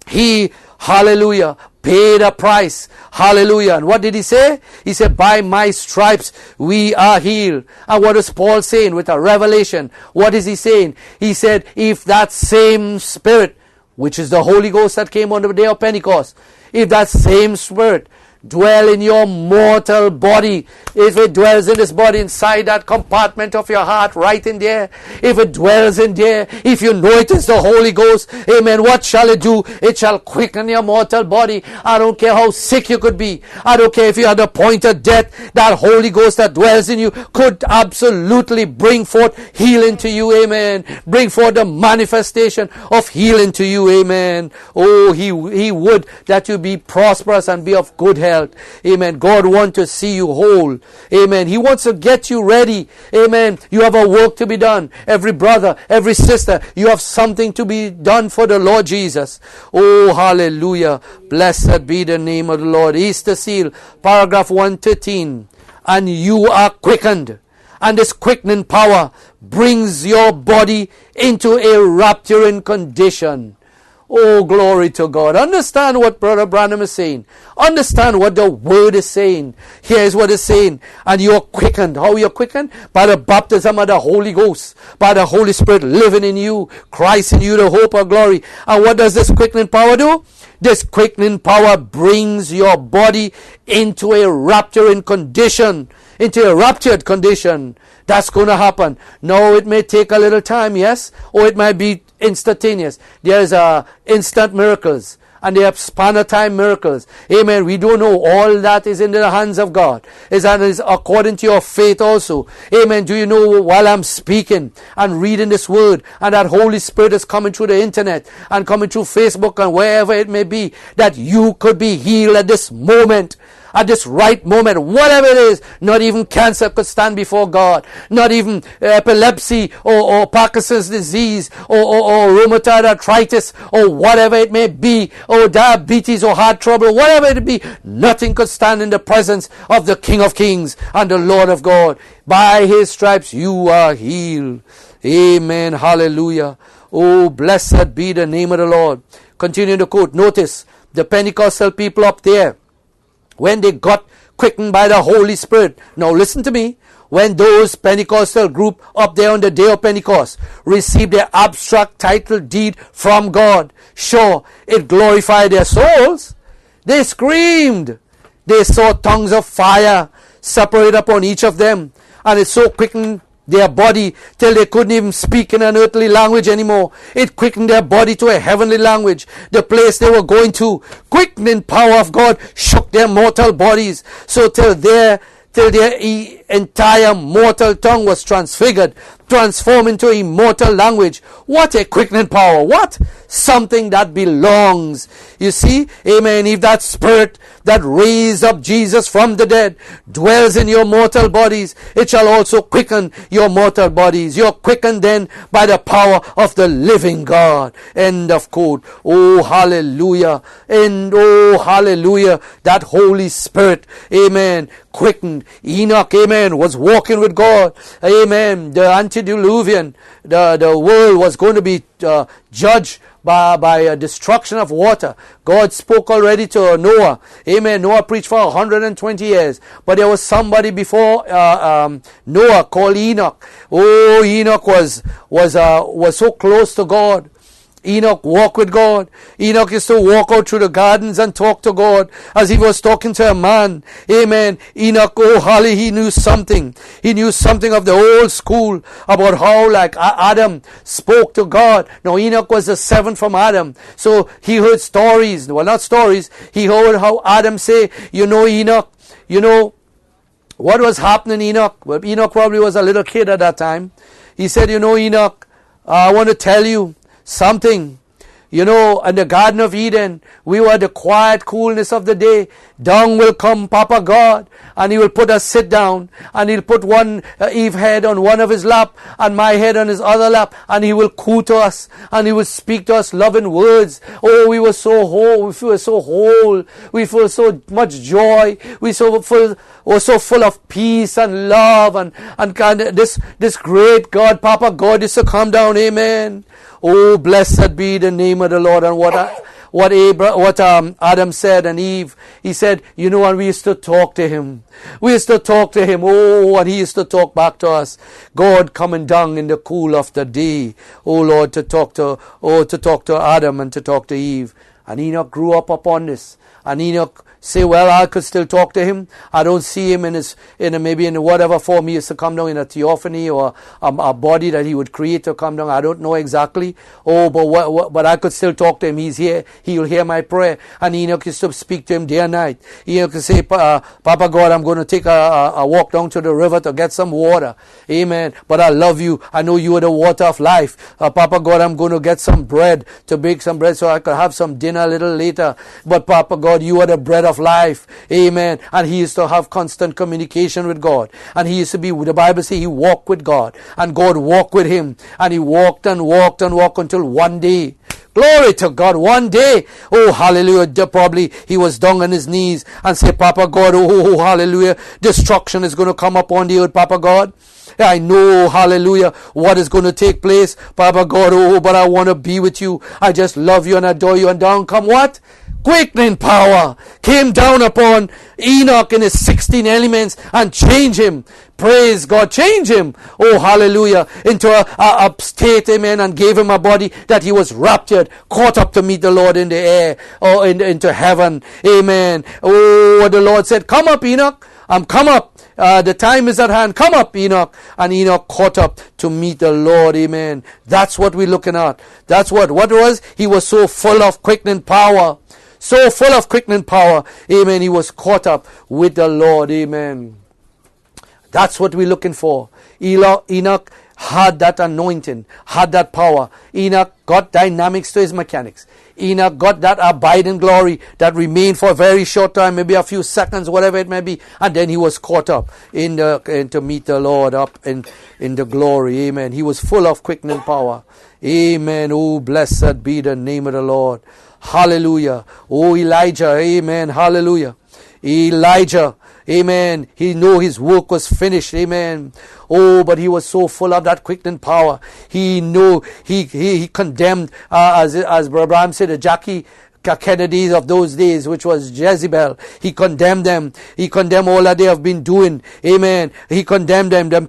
He, hallelujah, paid a price. Hallelujah. And what did he say? He said, by my stripes we are healed. And what is Paul saying with a revelation? What is he saying? He said, if that same Spirit, which is the Holy Ghost that came on the day of Pentecost, if that same Spirit dwell in your mortal body, if it dwells in this body, inside that compartment of your heart, right in there, if it dwells in there, if you know it is the Holy Ghost, amen, what shall it do? It shall quicken your mortal body. I don't care how sick you could be. I don't care if you're at the point of death. That Holy Ghost that dwells in you could absolutely bring forth healing to you, amen. Bring forth the manifestation of healing to you, amen. Oh, he would that you be prosperous and be of good health. Amen. God wants to see you whole. Amen. He wants to get you ready. Amen. You have a work to be done. Every brother, every sister, you have something to be done for the Lord Jesus. Oh, hallelujah. Blessed be the name of the Lord. Easter seal, paragraph 113. And you are quickened. And this quickening power brings your body into a rapturing condition. Oh, glory to God. Understand what Brother Branham is saying. Understand what the Word is saying. Here's what it's saying. And you're quickened. How you're quickened? By the baptism of the Holy Ghost. By the Holy Spirit living in you. Christ in you, the hope of glory. And what does this quickening power do? This quickening power brings your body into a rapturing condition. into a raptured condition. That's going to happen. Now it may take a little time, yes, or it might be instantaneous. There's instant miracles, and they have span of time miracles. Amen. We don't know. All that is in the hands of God. Is according to your faith also. Amen. Do you know, while I'm speaking and reading this word, and that Holy Spirit is coming through the internet and coming through Facebook and wherever it may be, that you could be healed at this moment. At this right moment, whatever it is, not even cancer could stand before God, not even epilepsy or Parkinson's disease or rheumatoid arthritis or whatever it may be, or diabetes or heart trouble, whatever it be, nothing could stand in the presence of the King of Kings and the Lord of God. By His stripes you are healed. Amen. Hallelujah. Oh, blessed be the name of the Lord. Continue to quote. Notice the Pentecostal people up there, when they got quickened by the Holy Spirit. Now listen to me. When those Pentecostal group up there on the day of Pentecost received their abstract title deed from God, sure, it glorified their souls. They screamed. They saw tongues of fire separate upon each of them, and it so quickened their body till they couldn't even speak in an earthly language anymore. It quickened their body to a heavenly language, the place they were going to. Quickening power of God shook their mortal bodies, so till their entire mortal tongue was transfigured, transformed into immortal language. What a quickening power. What? Something that belongs. You see, amen, if that Spirit that raised up Jesus from the dead dwells in your mortal bodies, it shall also quicken your mortal bodies. You're quickened then by the power of the living God. End of quote. Oh, hallelujah. And oh, hallelujah. That Holy Spirit, amen, quickened. Enoch, amen, was walking with God. Amen. The antediluvian, the world was going to be judged by destruction of water. God spoke already to Noah. Amen. Noah preached for 120 years. But there was somebody before Noah called Enoch. Oh, Enoch was so close to God. Enoch walked with God. Enoch used to walk out through the gardens and talk to God as he was talking to a man. Amen. Enoch, oh holly, he knew something. He knew something of the old school about how, like Adam spoke to God. Now Enoch was the seventh from Adam. So he heard stories. Well, not stories. He heard how Adam say, you know, Enoch, you know, what was happening, Enoch? Well, Enoch probably was a little kid at that time. He said, you know, Enoch, I want to tell you something. You know, in the Garden of Eden, we were the quiet coolness of the day. Down will come Papa God, and He will put us sit down, and He'll put one Eve head on one of His lap, and my head on His other lap, and He will coo to us, and He will speak to us loving words. Oh, we were so whole. We feel so whole. We feel so much joy. We so full of peace and love, and this great God, Papa God, is to come down. Amen. Oh, blessed be the name of the Lord. And what Adam said and Eve, he said, you know, and we used to talk to Him. We used to talk to Him. Oh, and He used to talk back to us. God coming down in the cool of the day. Oh Lord, to talk to Adam and to talk to Eve. And Enoch grew up upon this. And Enoch say, well, I could still talk to Him. I don't see Him maybe in whatever form He used to come down, in a theophany or a body that He would create to come down. I don't know exactly. Oh, but I could still talk to Him. He's here. He will hear my prayer. And Enoch used to speak to Him day and night. Enoch could say, Papa God, I'm going to take a walk down to the river to get some water. Amen. But I love you. I know you are the water of life. Papa God, I'm going to get some bread, to bake some bread so I could have some dinner a little later. But Papa God, you are the bread of life. Amen. And he used to have constant communication with God. And he used to be, the Bible says, he walked with God. And God walked with him. And he walked and walked and walked until one day. Glory to God. One day, oh hallelujah, probably he was down on his knees and said, Papa God, oh hallelujah, destruction is going to come upon the earth, Papa God. I know, hallelujah, what is going to take place, Papa God, oh, but I want to be with you. I just love you and adore you. And down come what? Quickening power came down upon Enoch in his 16 elements and changed him. Praise God, change him, oh hallelujah, into a state, amen, and gave him a body that he was raptured, caught up to meet the Lord in the air, or into heaven, amen. Oh, the Lord said, come up, Enoch, come up. The time is at hand. Come up, Enoch. And Enoch caught up to meet the Lord. Amen. That's what we're looking at. That's what was? He was so full of quickening power. So full of quickening power. Amen. He was caught up with the Lord. Amen. That's what we're looking for. Enoch had that anointing, had that power. Enoch got dynamics to his mechanics. Enoch got that abiding glory that remained for a very short time, maybe a few seconds, whatever it may be, and then he was caught up to meet the Lord up in the glory. Amen. He was full of quickening power. Amen. Oh, blessed be the name of the Lord. Hallelujah. Oh, Elijah. Amen. Hallelujah. Elijah. Amen. He knew his work was finished. Amen. Oh, but he was so full of that quickening power. He knew, he condemned, as Brother Abraham said, the Jackie Kennedys of those days, which was Jezebel. He condemned them. He condemned all that they have been doing. Amen. He condemned them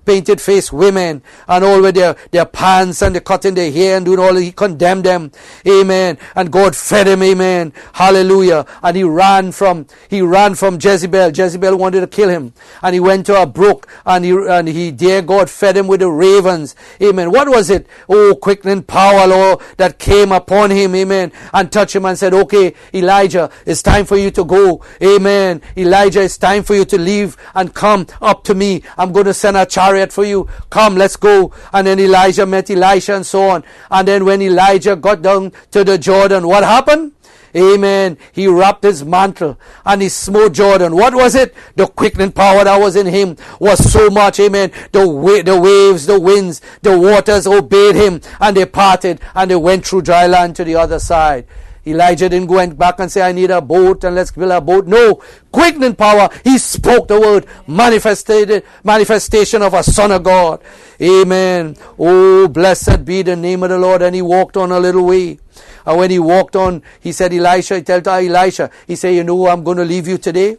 painted face women and all with their pants and the cutting their hair and doing all. He condemned them. Amen. And God fed him. Amen. Hallelujah. And he ran from Jezebel. Jezebel wanted to kill him. And he went to a brook and he there God fed him with the ravens. Amen. What was it? Oh, quickening power, Lord, that came upon him. Amen. And touched him and said, okay, Elijah, it's time for you to go. Amen. Elijah, it's time for you to leave and come up to me. I'm going to send a chariot for you. Come, let's go. And then Elijah met Elisha and so on. And then when Elijah got down to the Jordan, what happened? Amen. He wrapped his mantle and he smote Jordan. What was it? The quickening power that was in him was so much. Amen. The waves, the winds, the waters obeyed him and they parted and they went through dry land to the other side. Elijah didn't go back and say, I need a boat and let's build a boat. No. Quickening power. He spoke the word. Manifestation of a son of God. Amen. Oh, blessed be the name of the Lord. And he walked on a little way. And when he walked on, he said, Elisha, he told Elisha, he said, you know, I'm going to leave you today.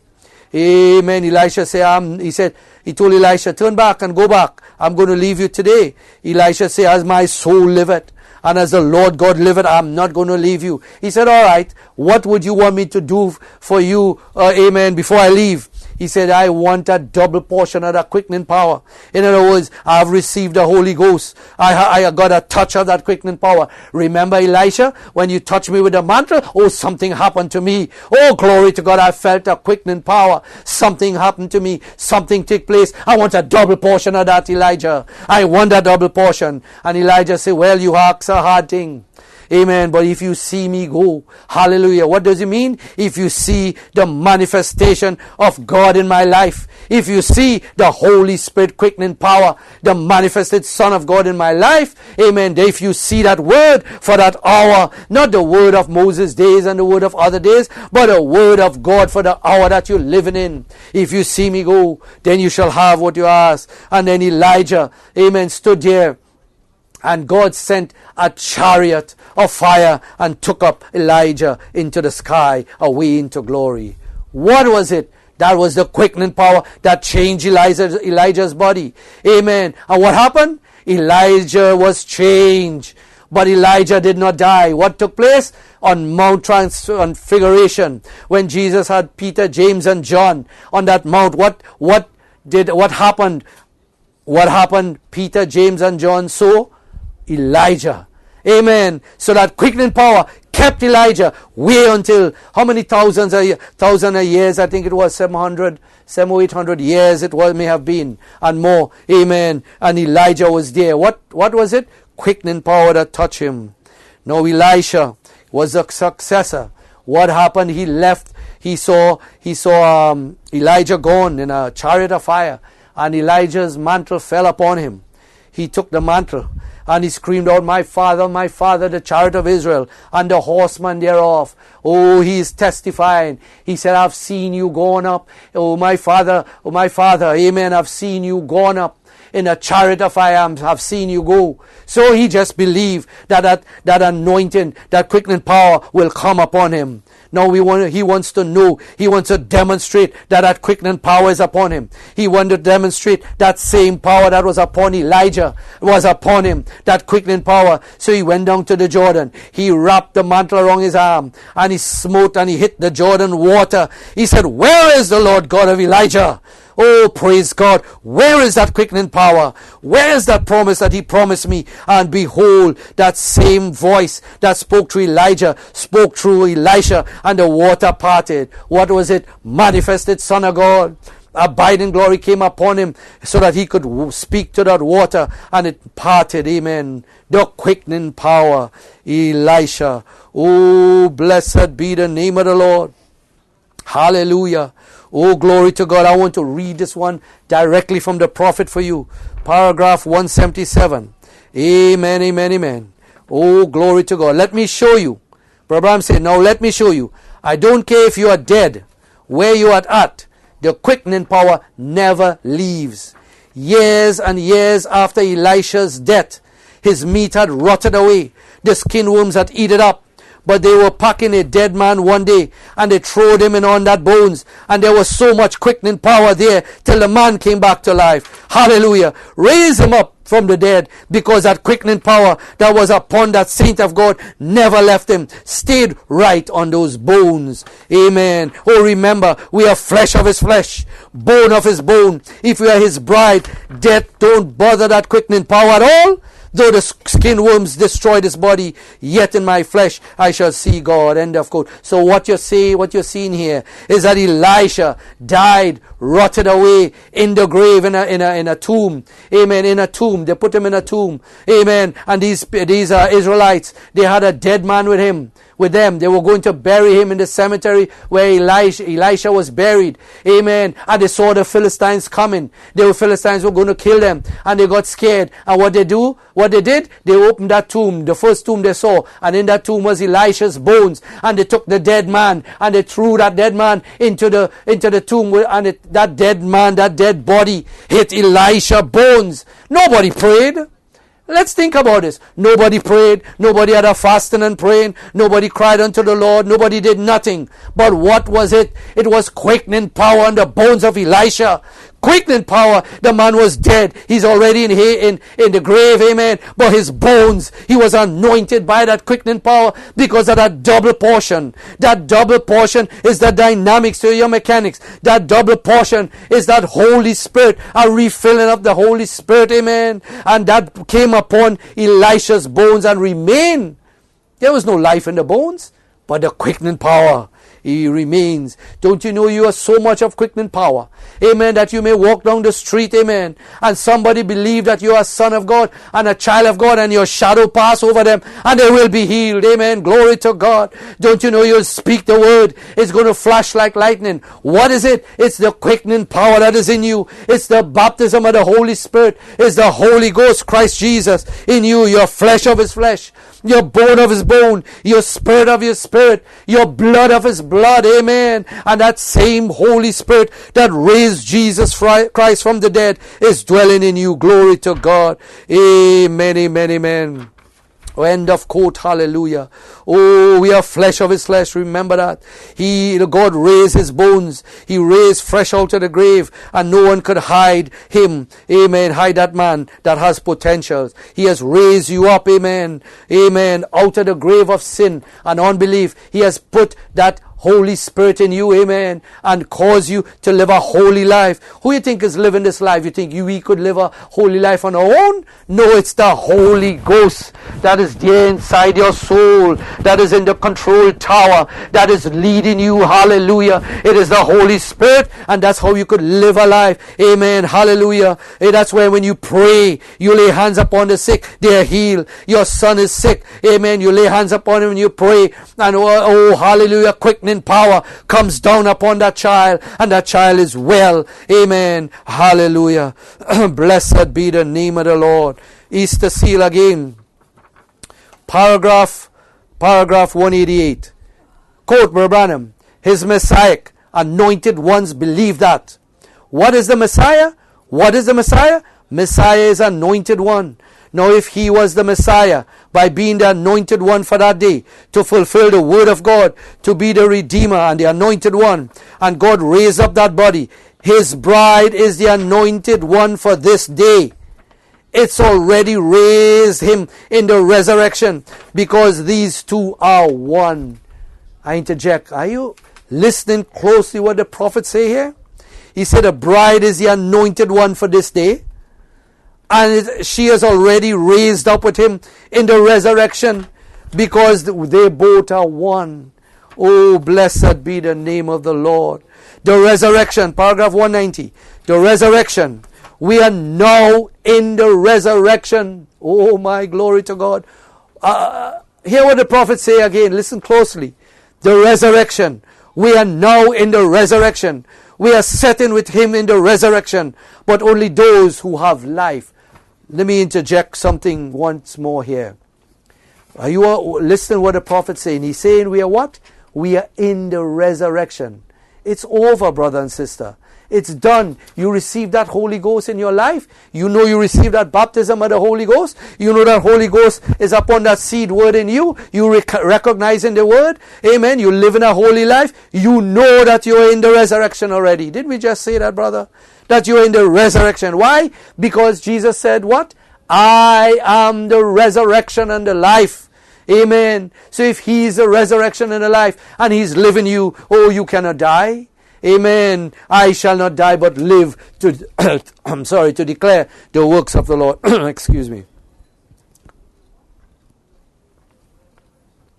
Amen. Elisha said, he told Elisha, turn back and go back. I'm going to leave you today. Elisha said, as my soul liveth, and as the Lord God liveth, I'm not going to leave you. He said, all right, what would you want me to do for you, amen, before I leave? He said, I want a double portion of that quickening power. In other words, I have received the Holy Ghost. I got a touch of that quickening power. Remember, Elisha, when you touched me with the mantle, oh, something happened to me. Oh, glory to God, I felt a quickening power. Something happened to me. Something took place. I want a double portion of that, Elijah. I want a double portion. And Elijah said, well, you ask a hard thing. Amen. But if you see me go, hallelujah. What does it mean? If you see the manifestation of God in my life, if you see the Holy Spirit quickening power, the manifested Son of God in my life, amen. If you see that word for that hour, not the word of Moses' days and the word of other days, but the word of God for the hour that you're living in. If you see me go, then you shall have what you ask. And then Elijah, amen, stood there. And God sent a chariot of fire and took up Elijah into the sky, away into glory. What was it? That was the quickening power that changed Elijah's body. Amen. And what happened? Elijah was changed. But Elijah did not die. What took place? On Mount Transfiguration, when Jesus had Peter, James, and John on that mount, what happened? What happened? Peter, James, and John saw Elijah. Amen. So that quickening power kept Elijah way until how many thousands of years? I think it was 700 or 800 years it may have been and more. Amen. And Elijah was there. What was it? Quickening power that touched him. Now Elisha was a successor. What happened? He left. He saw Elijah gone in a chariot of fire, and Elijah's mantle fell upon him. He took the mantle and he screamed out, my father, the chariot of Israel and the horseman thereof. Oh, he is testifying. He said, I've seen you going up. Oh, my father, amen, I've seen you going up in a chariot of fire. I've seen you go. So he just believed that anointing, that quickening power will come upon him. Now he wants to know. He wants to demonstrate that quickening power is upon him. He wanted to demonstrate that same power that was upon Elijah was upon him. That quickening power. So he went down to the Jordan. He wrapped the mantle around his arm and he smote and he hit the Jordan water. He said, "Where is the Lord God of Elijah?" Oh, praise God. Where is that quickening power? Where is that promise that he promised me? And behold, that same voice that spoke through Elijah spoke through Elisha, and the water parted. What was it? Manifested Son of God. Abiding glory came upon him so that he could speak to that water, and it parted. Amen. The quickening power. Elisha. Oh, blessed be the name of the Lord. Hallelujah. Oh, glory to God. I want to read this one directly from the prophet for you. Paragraph 177. Amen, amen, amen. Oh, glory to God. Let me show you. Brother Abraham said, now let me show you. I don't care if you are dead, where you are at. The quickening power never leaves. Years and years after Elisha's death, his meat had rotted away. The skin worms had eaten it up. But they were packing a dead man one day, and they throwed him in on that bones, and there was so much quickening power there till the man came back to life. Hallelujah. Raise him up from the dead, because that quickening power that was upon that saint of God never left him, stayed right on those bones. Amen. Oh, remember, we are flesh of his flesh, bone of his bone. If we are his bride, death don't bother that quickening power at all. Though the skin worms destroy this body, yet in my flesh I shall see God. End of quote. So what you're seeing here is that Elisha died, rotted away in the grave, in a tomb. Amen. In a tomb. They put him in a tomb. Amen. And these Israelites, they had a dead man with them. They were going to bury him in the cemetery where Elisha was buried. Amen. And they saw the Philistines coming. The Philistines were going to kill them, and they got scared. And what they did, they opened that tomb, the first tomb they saw, and in that tomb was Elisha's bones. And they took the dead man, and they threw that dead man into the tomb, and that dead man, that dead body hit Elisha's bones. Nobody prayed. Let's think about this. Nobody prayed. Nobody had a fasting and praying. Nobody cried unto the Lord. Nobody did nothing. But what was it? It was quickening power on the bones of Elisha. Quickening power. The man was dead. He's already in the grave. Amen. But his bones, he was anointed by that quickening power because of that double portion. That double portion is the dynamics to your mechanics. That double portion is that Holy Spirit, a refilling of the Holy Spirit. Amen. And that came upon Elisha's bones and remained. There was no life in the bones, but the quickening power. He remains. Don't you know you are so much of quickening power? Amen. That you may walk down the street. Amen. And somebody believe that you are a son of God and a child of God, and your shadow pass over them and they will be healed. Amen. Glory to God. Don't you know you'll speak the word? It's going to flash like lightning. What is it? It's the quickening power that is in you. It's the baptism of the Holy Spirit. It's the Holy Ghost, Christ Jesus, in you. Your flesh of his flesh, your bone of his bone, your spirit of his spirit, your blood of his blood. Amen. And that same Holy Spirit that raised Jesus Christ from the dead is dwelling in you. Glory to God. Amen, amen, amen. End of quote. Hallelujah. Oh, we are flesh of his flesh. Remember that. God raised his bones. He raised fresh out of the grave, and no one could hide him. Amen. Hide that man that has potentials. He has raised you up. Amen. Amen. Out of the grave of sin and unbelief. He has put that Holy Spirit in you, amen, and cause you to live a holy life. Who you think is living this life? You think we could live a holy life on our own? No, it's the Holy Ghost that is there inside your soul, that is in the control tower, that is leading you. Hallelujah. It is the Holy Spirit, and that's how you could live a life. Amen. Hallelujah. And that's why when you pray, you lay hands upon the sick, they are healed. Your son is sick. Amen. You lay hands upon him and you pray, and oh hallelujah, quickening power comes down upon that child, and that child is well. Amen. Hallelujah. Blessed be the name of the Lord. Easter seal again. Paragraph 188. Quote Brother Branham. His Messiah, anointed ones believe that. What is the Messiah? What is the Messiah? Messiah is anointed one. Now if he was the Messiah, by being the anointed one for that day, to fulfill the word of God, to be the Redeemer and the anointed one, and God raised up that body, his bride is the anointed one for this day. It's already raised him in the resurrection, because these two are one. I interject. Are you listening closely what the prophet say here? He said the bride is the anointed one for this day, and she is already raised up with him in the resurrection, because they both are one. Oh, blessed be the name of the Lord. The resurrection, paragraph 190. The resurrection. We are now in the resurrection. Oh, my glory to God. Hear what the prophets say again. Listen closely. The resurrection. We are now in the resurrection. We are sitting with him in the resurrection. But only those who have life. Let me interject something once more here. Are you listening what the prophet's saying? He's saying we are what? We are in the resurrection. It's over, brother and sister. It's done. You received that Holy Ghost in your life. You know you received that baptism of the Holy Ghost. You know that Holy Ghost is upon that seed word in you. You recognize in the word. Amen. You live in a holy life. You know that you're in the resurrection already. Did we just say that, brother? That you're in the resurrection. Why? Because Jesus said what? I am the resurrection and the life. Amen. So if he is the resurrection and the life, and he's living you, oh, you cannot die. Amen. I shall not die but live to to declare the works of the Lord. Excuse me.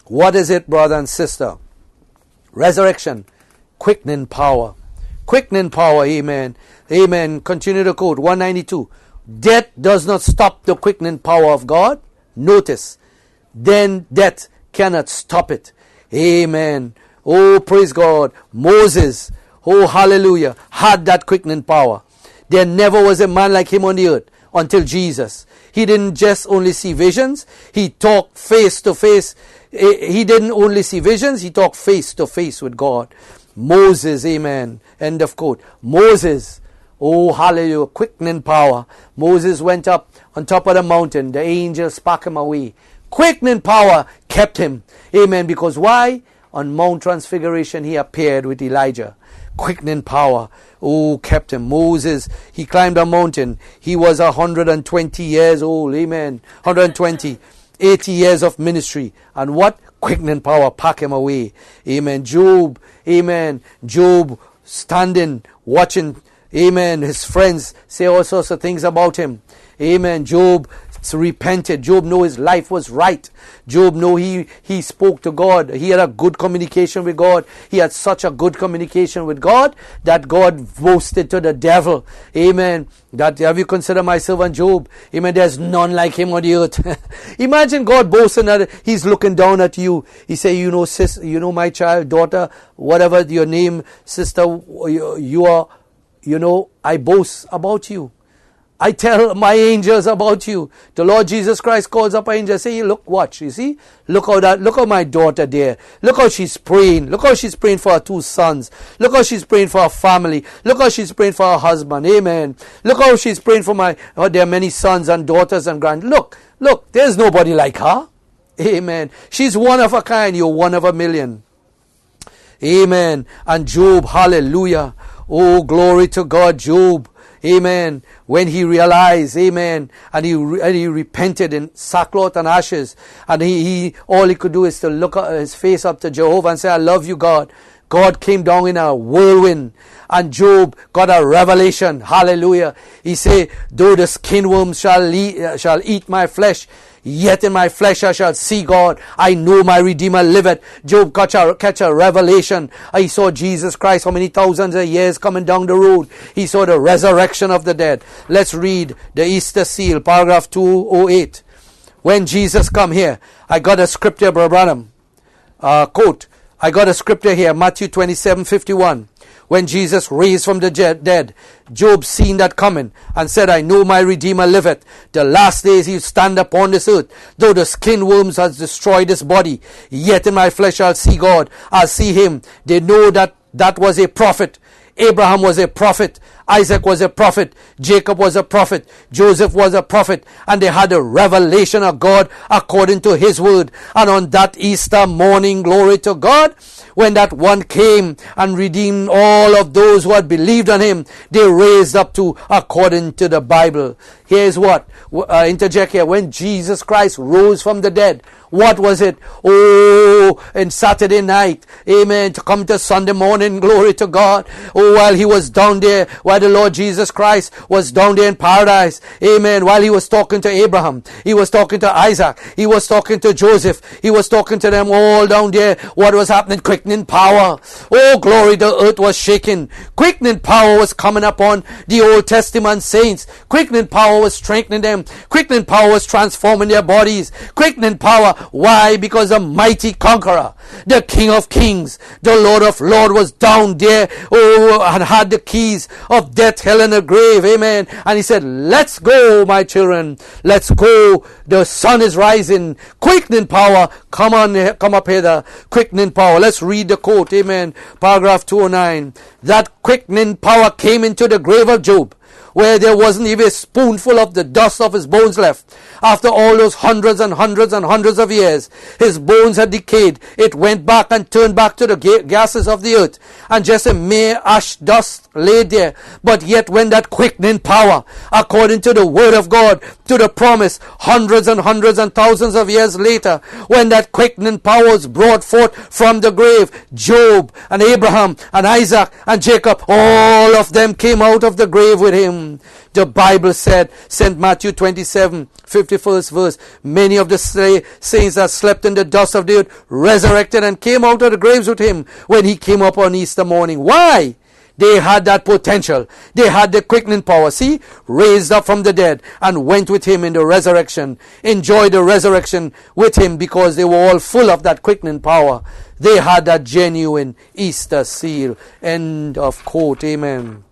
What is it, brother and sister? Resurrection, quickening power. Quickening power, amen. Amen. Continue to quote 192. Death does not stop the quickening power of God. Notice, then death cannot stop it. Amen. Oh, praise God. Moses, oh, hallelujah, had that quickening power. There never was a man like him on the earth until Jesus. He didn't just only see visions. He talked face to face. He didn't only see visions. He talked face to face with God. Moses, amen. End of quote. Moses, oh, hallelujah, quickening power. Moses went up on top of the mountain. The angels sparked him away. Quickening power kept him. Amen. Because why? On Mount Transfiguration, he appeared with Elijah. Quickening power, oh, kept him. Moses, he climbed a mountain. He was 120 years old. Amen. 120. 80 years of ministry. And what? Quickening power pack him away. Amen. Job, amen. Job standing, watching, amen, his friends say all sorts of things about him. Amen. Job repented. Job knew his life was right. Job knew he spoke to God. He had a good communication with God. He had such a good communication with God that God boasted to the devil. Amen. That have you considered my servant Job? Amen. There's none like him on the earth. Imagine God boasting that he's looking down at you. He say, you know, sis, you know, my child, daughter, whatever your name, sister, you are, you know, I boast about you. I tell my angels about you. The Lord Jesus Christ calls up angels, say, look, watch, you see? Look how my daughter there. Look how she's praying. Look how she's praying for her 2 sons. Look how she's praying for her family. Look how she's praying for her husband. Amen. Look how she's praying for there are many sons and daughters and look, there's nobody like her. Amen. She's one of a kind. You're one of a million. Amen. And Job, hallelujah. Oh, glory to God, Job. Amen. When he realized, amen, and he repented in sackcloth and ashes, and he all he could do is to look his face up to Jehovah and say, I love you, God. God came down in a whirlwind, and Job got a revelation. Hallelujah. He said, though the skin worms shall eat my flesh, yet in my flesh I shall see God. I know my Redeemer liveth. Job catch a revelation. He saw Jesus Christ how many thousands of years coming down the road. He saw the resurrection of the dead. Let's read the Easter seal, paragraph 208. When Jesus come here, I got a scripture, Brother Branham. Quote, I got a scripture here, Matthew 27:51. When Jesus raised from the dead, Job seen that coming and said, I know my Redeemer liveth. The last days he'll stand upon this earth. Though the skin worms has destroyed his body, yet in my flesh I'll see God. I'll see him. They know that was a prophet. Abraham was a prophet. Isaac was a prophet. Jacob was a prophet. Joseph was a prophet. And they had a revelation of God according to his word. And on that Easter morning, glory to God, when that one came and redeemed all of those who had believed on him, they raised up to according to the Bible. Here's what, interject here, when Jesus Christ rose from the dead, what was it? Oh, and Saturday night, amen, to come to Sunday morning, glory to God. Oh, while he was down there, while the Lord Jesus Christ was down there in paradise, amen, while he was talking to Abraham, he was talking to Isaac, he was talking to Joseph, he was talking to them all down there. What was happening? Quickening power. Oh, glory, the earth was shaking. Quickening power was coming upon the Old Testament saints. Quickening power was strengthening them. Quickening power was transforming their bodies. Quickening power. Why? Because the mighty conqueror, the King of Kings, the Lord of Lords was down there, oh, and had the keys of death, hell, and the grave. Amen. And he said, let's go, my children. Let's go. The sun is rising. Quickening power. Come on, come up hither. Quickening power. Let's read the quote. Amen. Paragraph 209. That quickening power came into the grave of Job, where there wasn't even a spoonful of the dust of his bones left. After all those hundreds and hundreds and hundreds of years, his bones had decayed. It went back and turned back to the gases of the earth, and just a mere ash dust lay there. But yet when that quickening power, according to the word of God, to the promise, hundreds and hundreds and thousands of years later, when that quickening power was brought forth from the grave, Job and Abraham and Isaac and Jacob, all of them came out of the grave with him. The Bible said, St. Matthew 27, 51st verse, many of the saints that slept in the dust of the earth resurrected and came out of the graves with him when he came up on Easter morning. Why? They had that potential. They had the quickening power. See, raised up from the dead and went with him in the resurrection. Enjoyed the resurrection with him because they were all full of that quickening power. They had that genuine Easter seal. End of quote. Amen.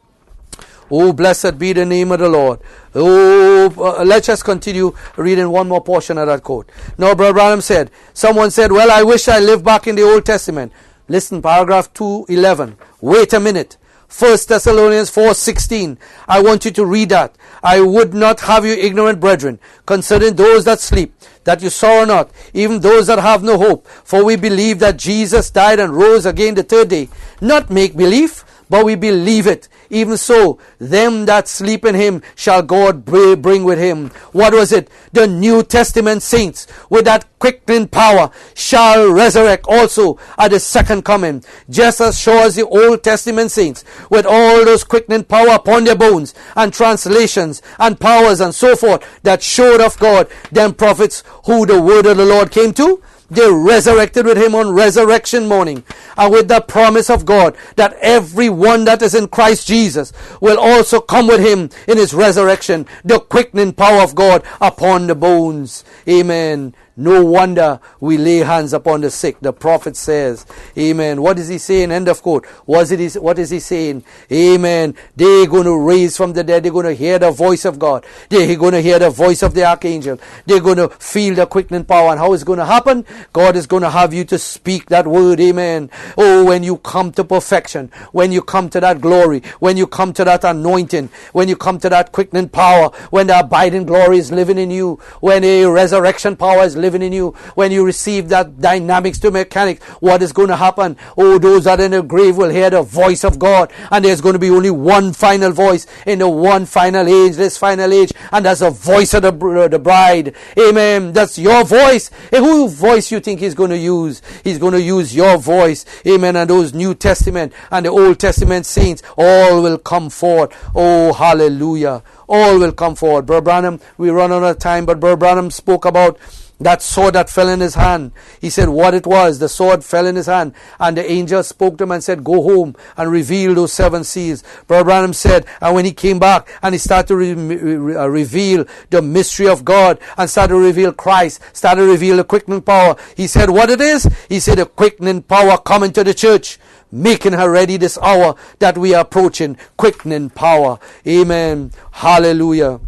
Oh, blessed be the name of the Lord. Oh, let's just continue reading one more portion of that quote. Now, Brother Branham said, someone said, well, I wish I lived back in the Old Testament. Listen, paragraph 211. Wait a minute. 1 Thessalonians 4:16. I want you to read that. I would not have you ignorant, brethren, concerning those that sleep, that you sorrow not, even those that have no hope. For we believe that Jesus died and rose again the third day. Not make belief, but we believe it. Even so, them that sleep in him shall God bring with him. What was it? The New Testament saints with that quickening power shall resurrect also at the second coming. Just as sure as the Old Testament saints with all those quickening power upon their bones and translations and powers and so forth that showed of God, them prophets who the word of the Lord came to, they resurrected with him on resurrection morning, and with the promise of God that everyone that is in Christ Jesus will also come with him in his resurrection, the quickening power of God upon the bones. Amen. No wonder we lay hands upon the sick. The prophet says, amen. What is he saying? End of quote. What is he saying? Amen. They're going to raise from the dead. They're going to hear the voice of God. They're going to hear the voice of the archangel. They're going to feel the quickening power. And how it's going to happen? God is going to have you to speak that word. Amen. Oh, when you come to perfection, when you come to that glory, when you come to that anointing, when you come to that quickening power, when the abiding glory is living in you, when a resurrection power is living in you, when you receive that dynamics to mechanics, what is going to happen? Oh, those that are in the grave will hear the voice of God, and there's going to be only one final voice in the one final age, this final age, and that's the voice of the bride. Amen. That's your voice. And whose voice you think he's going to use? He's going to use your voice. Amen. And those New Testament and the Old Testament saints all will come forth. Oh, hallelujah. All will come forward. Brother Branham, we run out of time, but Brother Branham spoke about that sword that fell in his hand. He said what it was. The sword fell in his hand, and the angel spoke to him and said, go home and reveal those 7 seals. Brother Branham said, and when he came back and he started to reveal the mystery of God and started to reveal Christ, started to reveal the quickening power, he said what it is? He said the quickening power coming to the church, making her ready this hour that we are approaching. Quickening power. Amen. Hallelujah.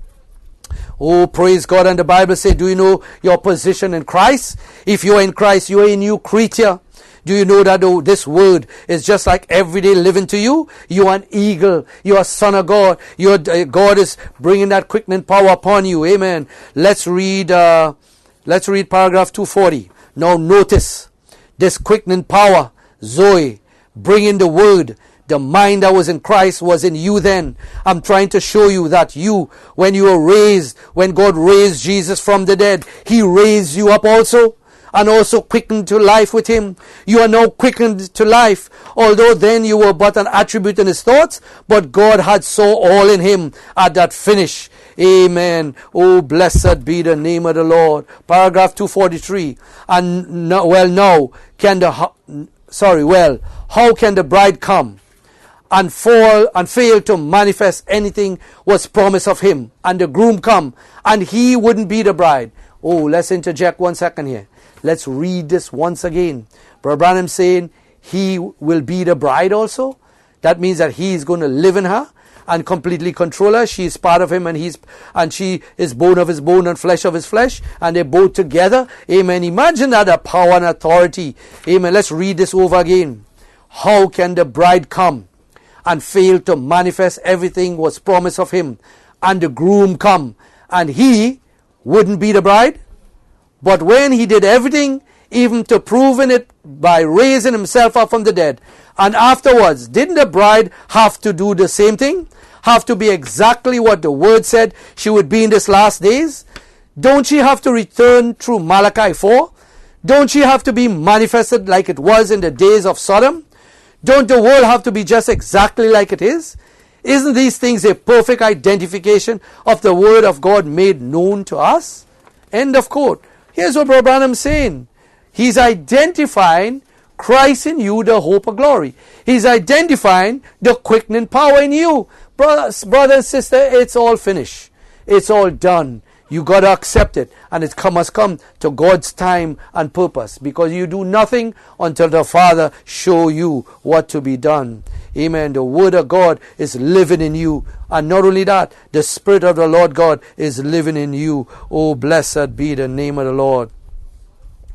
Oh, praise God. And the Bible says, do you know your position in Christ? If you are in Christ, you are a new creature. Do you know that this word is just like everyday living to you? You are an eagle. You are a son of God. God is bringing that quickening power upon you. Amen. Let's read paragraph 240. Now notice this quickening power, Zoe, bringing the word. The mind that was in Christ was in you then. I'm trying to show you that when you were raised, when God raised Jesus from the dead, He raised you up also, and also quickened to life with Him. You are now quickened to life, although then you were but an attribute in His thoughts, but God had so all in Him at that finish. Amen. Oh, blessed be the name of the Lord. Paragraph 243. And now, how can the bride come and fail to manifest anything was promised of Him, and the groom come and He wouldn't be the bride? Oh, let's interject 1 second here. Let's read this once again. Brother Branham saying He will be the bride also. That means that He is going to live in her and completely control her. She is part of Him, and she is bone of His bone and flesh of His flesh, and they're both together. Amen. Imagine that, the power and authority. Amen. Let's read this over again. How can the bride come and fail to manifest everything was promised of Him, and the groom come and He wouldn't be the bride? But when He did everything, even to proving it by raising Himself up from the dead, and afterwards, didn't the bride have to do the same thing? Have to be exactly what the word said she would be in this last days? Don't she have to return through Malachi 4? Don't she have to be manifested like it was in the days of Sodom? Don't the world have to be just exactly like it is? Isn't these things a perfect identification of the Word of God made known to us? End of quote. Here's what Brother Branham is saying. He's identifying Christ in you, the hope of glory. He's identifying the quickening power in you. Brother and sister, it's all finished. It's all done. You got to accept it, and it must come to God's time and purpose, because you do nothing until the Father show you what to be done. Amen. The Word of God is living in you, and not only that, the Spirit of the Lord God is living in you. Oh, blessed be the name of the Lord.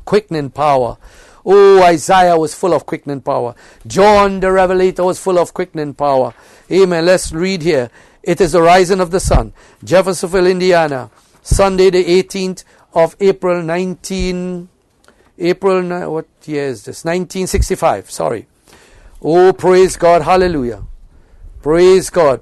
Quickening power. Oh, Isaiah was full of quickening power. John the Revelator was full of quickening power. Amen. Let's read here. It is the rising of the sun. Jeffersonville, Indiana. Sunday the 18th of April, what year is this? 1965, sorry. Oh, praise God, hallelujah. Praise God.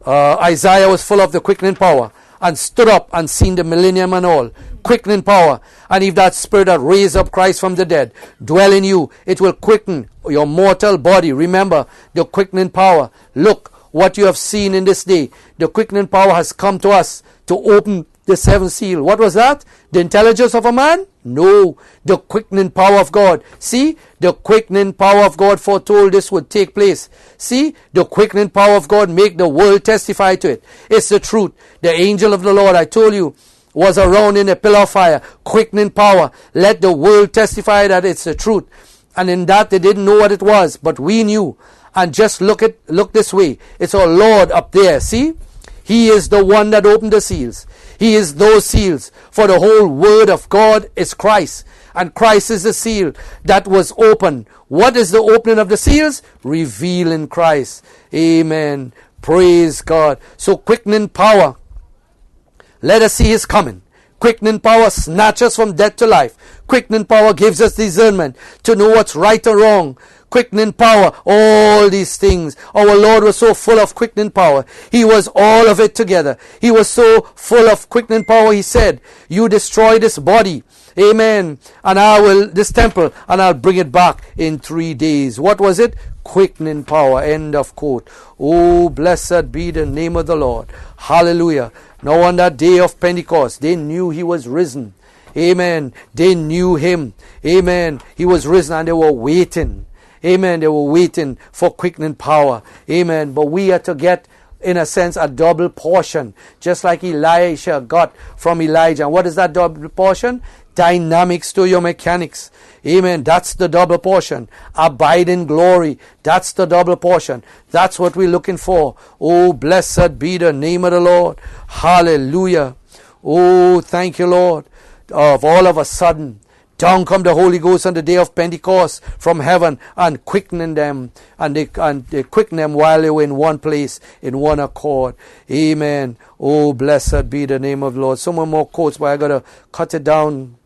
Isaiah was full of the quickening power, and stood up and seen the millennium and all. Quickening power. And if that Spirit that raised up Christ from the dead dwell in you, it will quicken your mortal body. Remember the quickening power. Look what you have seen in this day. The quickening power has come to us to open the seventh seal. What was that? The intelligence of a man? No. The quickening power of God. See? The quickening power of God foretold this would take place. See? The quickening power of God make the world testify to it. It's the truth. The angel of the Lord, I told you, was around in a pillar of fire. Quickening power. Let the world testify that it's the truth. And in that they didn't know what it was, but we knew. And just look this way. It's our Lord up there. See? He is the one that opened the seals. He is those seals. For the whole Word of God is Christ. And Christ is the seal that was opened. What is the opening of the seals? Revealing Christ. Amen. Praise God. So quickening power. Let us see His coming. Quickening power snatches us from death to life. Quickening power gives us discernment to know what's right or wrong. Quickening power, all these things. Our Lord was so full of quickening power. He was all of it together. He was so full of quickening power. He said, you destroy this body. Amen. And this temple, and I'll bring it back in 3 days. What was it? Quickening power. End of quote. Oh, blessed be the name of the Lord. Hallelujah. Now on that day of Pentecost, they knew He was risen. Amen. They knew Him. Amen. He was risen, and they were waiting. Amen. They were waiting for quickening power. Amen. But we are to get, in a sense, a double portion. Just like Elisha got from Elijah. And what is that double portion? Dynamics to your mechanics. Amen. That's the double portion. Abide in glory. That's the double portion. That's what we're looking for. Oh, blessed be the name of the Lord. Hallelujah. Oh, thank you, Lord. All of a sudden, Down come the Holy Ghost on the day of Pentecost from heaven and quickening them. And they quicken them while they were in one place, in one accord. Amen. Oh, blessed be the name of the Lord. Some more quotes, but I got to cut it down.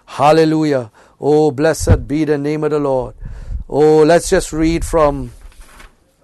Hallelujah. Oh, blessed be the name of the Lord. Oh, let's just read from,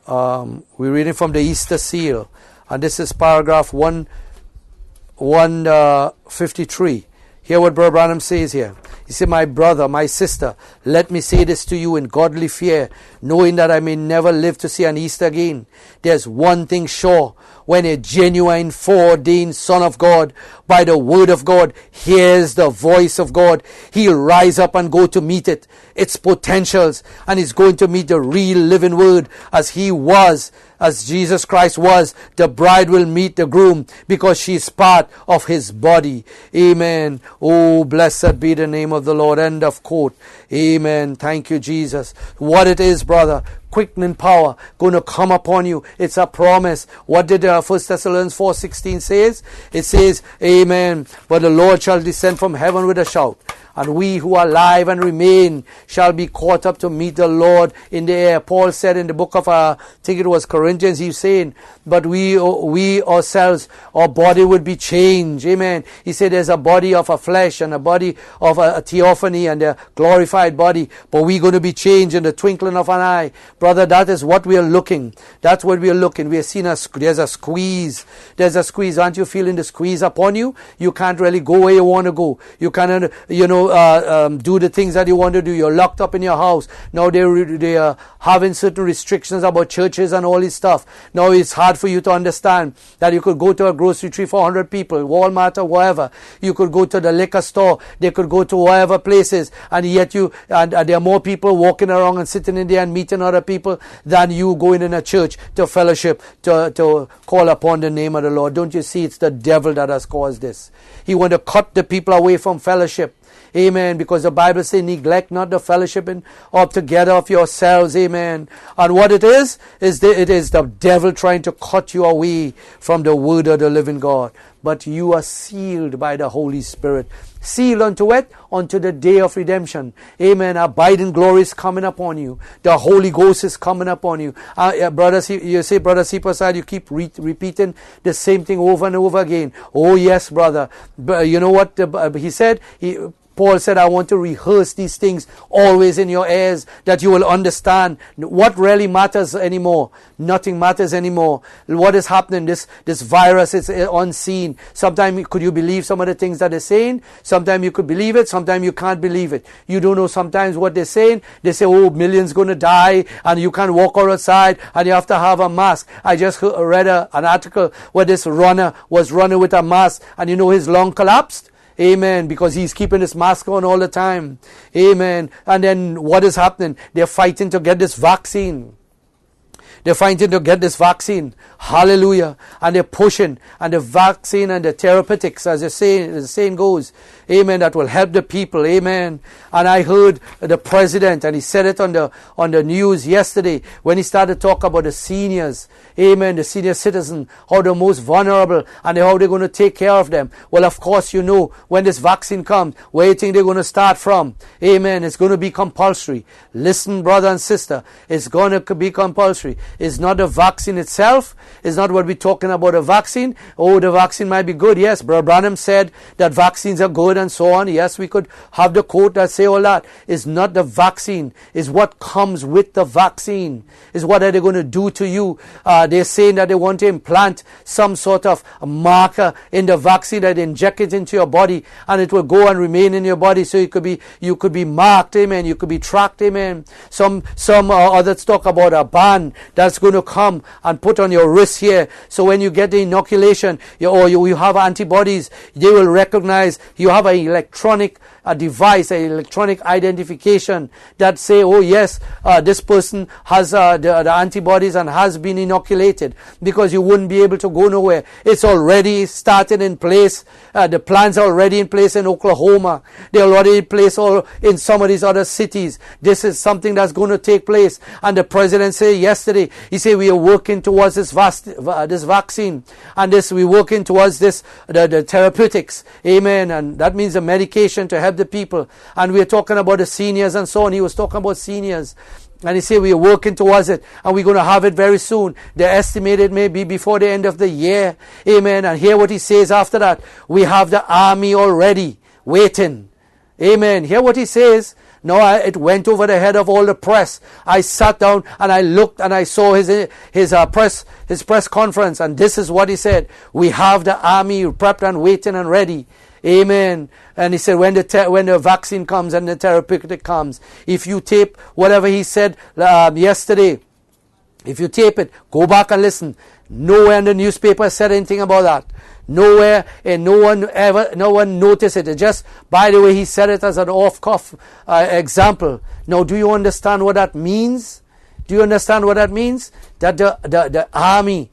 we're reading from the Easter Seal. And this is paragraph 153. Hear what Brother Branham says here. He said, my brother, my sister, let me say this to you in godly fear, knowing that I may never live to see an Easter again. There's one thing sure. When a genuine foreordained Son of God, by the word of God, hears the voice of God, he'll rise up and go to meet it, its potentials, and he's going to meet the real living word as he was, as Jesus Christ was. The bride will meet the groom because she's part of his body. Amen. Oh, blessed be the name of the Lord. End of quote. Amen. Thank you, Jesus. What it is, brother, quickening power going to come upon you. It's a promise. What did 1 Thessalonians 4:16 says? It says, amen, but the Lord shall descend from heaven with a shout, and we who are alive and remain shall be caught up to meet the Lord in the air. Paul said in the book of, I think it was Corinthians, he's saying, but we ourselves, our body would be changed. Amen. He said there's a body of a flesh and a body of a theophany and a glorified body, but we're going to be changed in the twinkling of an eye. Brother, that is what we are looking. That's what we are looking. We are seeing there's a squeeze. There's a squeeze. Aren't you feeling the squeeze upon you? You can't really go where you want to go. You cannot, do the things that you want to do. You're locked up in your house. Now they are having certain restrictions about churches and all this stuff. Now it's hard for you to understand that you could go to a grocery tree for 100 people, Walmart or wherever. You could go to the liquor store. They could go to wherever places, and yet there are more people walking around and sitting in there and meeting other people than you going in a church to fellowship, to call upon the name of the Lord. Don't you see? It's the devil that has caused this. He want to cut the people away from fellowship. Amen. Because the Bible says, neglect not the fellowshipping up together of yourselves. Amen. And what it is it is the devil trying to cut you away from the word of the living God. But you are sealed by the Holy Spirit. Sealed unto it, unto the day of redemption. Amen. Abiding glory is coming upon you. The Holy Ghost is coming upon you. Brother Sipasad, you keep repeating the same thing over and over again. Oh yes, brother. But you know what he said? Paul said, I want to rehearse these things always in your ears, that you will understand what really matters anymore. Nothing matters anymore. What is happening? This virus is unseen. Sometimes could you believe some of the things that they're saying? Sometimes you could believe it. Sometimes you can't believe it. You don't know sometimes what they're saying. They say, oh, millions going to die and you can't walk outside and you have to have a mask. I just read an article where this runner was running with a mask and his lung collapsed. Amen. Because he's keeping his mask on all the time. Amen. And then what is happening? They're fighting to get this vaccine. They're fighting to get this vaccine. Hallelujah. And they're pushing. And the vaccine and the therapeutics, as the saying goes, amen, that will help the people. Amen. And I heard the president, and he said it on the news yesterday when he started to talk about the seniors. Amen. The senior citizen, how they're most vulnerable and how they're going to take care of them. Well, of course, when this vaccine comes, where you think they're going to start from? Amen. It's going to be compulsory. Listen, brother and sister, it's going to be compulsory. It's not the vaccine itself. It's not what we're talking about, a vaccine. Oh, the vaccine might be good. Yes, Brother Branham said that vaccines are good and so on. Yes, we could have the quote that say all that. It's not the vaccine. It's what comes with the vaccine. It's what are they going to do to you. They're saying that they want to implant some sort of marker in the vaccine that they inject it into your body and it will go and remain in your body. So you could be marked, amen. You could be tracked, amen. Some others talk about a band that's going to come and put on your wrist here. So when you get the inoculation, you have antibodies, they will recognize you have an electronic device, an electronic identification that say, oh yes, this person has the antibodies and has been inoculated, because you wouldn't be able to go nowhere. It's already started in place. The plans are already in place in Oklahoma. They're already in place in some of these other cities. This is something that's going to take place. And the president said yesterday, he said we are working towards this vaccine, and we're working towards the therapeutics. Amen. And that means the medication to help the people. And we're talking about the seniors and so on. He was talking about seniors. And he said we are working towards it, and we're going to have it very soon. They're estimated maybe before the end of the year. Amen. And hear what he says after that. We have the army already waiting. Amen. Hear what he says. No, it went over the head of all the press. I sat down and I looked and I saw his press conference, and this is what he said. We have the army prepped and waiting and ready. Amen. And he said when the vaccine comes and the therapeutic comes, if you tape whatever he said yesterday, if you tape it, go back and listen. Nowhere in the newspaper said anything about that. Nowhere, and no one noticed it. Just, by the way, he said it as an off-cuff example. Now, do you understand what that means? Do you understand what that means? That the army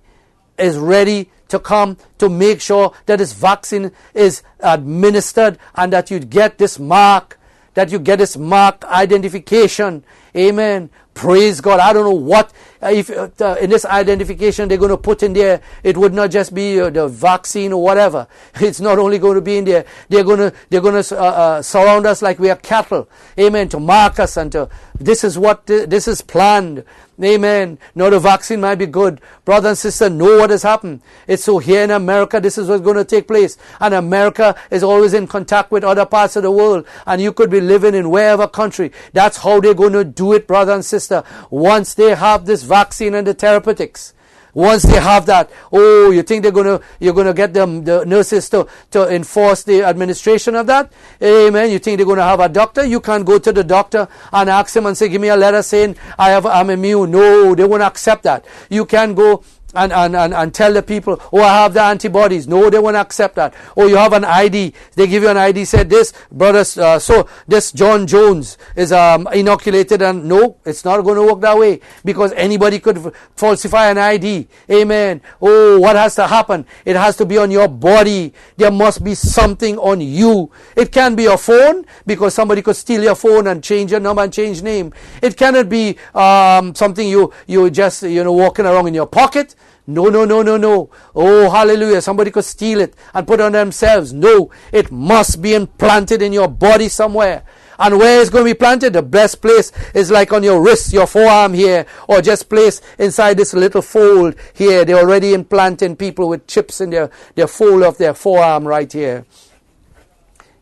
is ready to come to make sure that this vaccine is administered and that you get this mark, identification. Amen. Praise God. I don't know what, if in this identification they're going to put in there, it would not just be the vaccine or whatever. It's not only going to be in there. They're going to surround us like we are cattle. Amen. To mark us and to, this is what, this is planned. Amen. Now the vaccine might be good. Brother and sister, know what has happened. It's so here in America, this is what's going to take place. And America is always in contact with other parts of the world. And you could be living in wherever country. That's how they're going to do it, brother and sister. Once they have this vaccine and the therapeutics. Once they have that, oh, you think you're going to get the nurses to enforce the administration of that? Amen. You think they're going to have a doctor? You can't go to the doctor and ask him and say, give me a letter saying I'm immune. No, they won't accept that. You can't go and tell the people, oh, I have the antibodies. No, they won't accept that. Oh, you have an ID. They give you an ID, said this, brothers, so this John Jones is inoculated, and no, it's not going to work that way, because anybody could falsify an ID. Amen. Oh, what has to happen? It has to be on your body. There must be something on you. It can be a phone, because somebody could steal your phone and change your number and change name. It cannot be something you just walking around in your pocket. No. Oh, hallelujah. Somebody could steal it and put it on themselves. No, it must be implanted in your body somewhere. And where it's going to be planted? The best place is like on your wrist, your forearm here, or just placed inside this little fold here. They're already implanting people with chips in their fold of their forearm right here.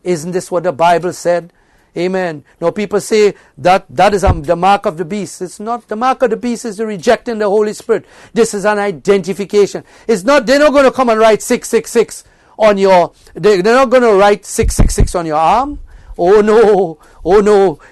Isn't this what the Bible said? Amen. Now people say that is the mark of the beast. It's not. The mark of the beast is the rejecting the Holy Spirit. This is an identification. It's not. They're not going to come and write 666 on your. They're not going to write 666 on your arm. Oh no.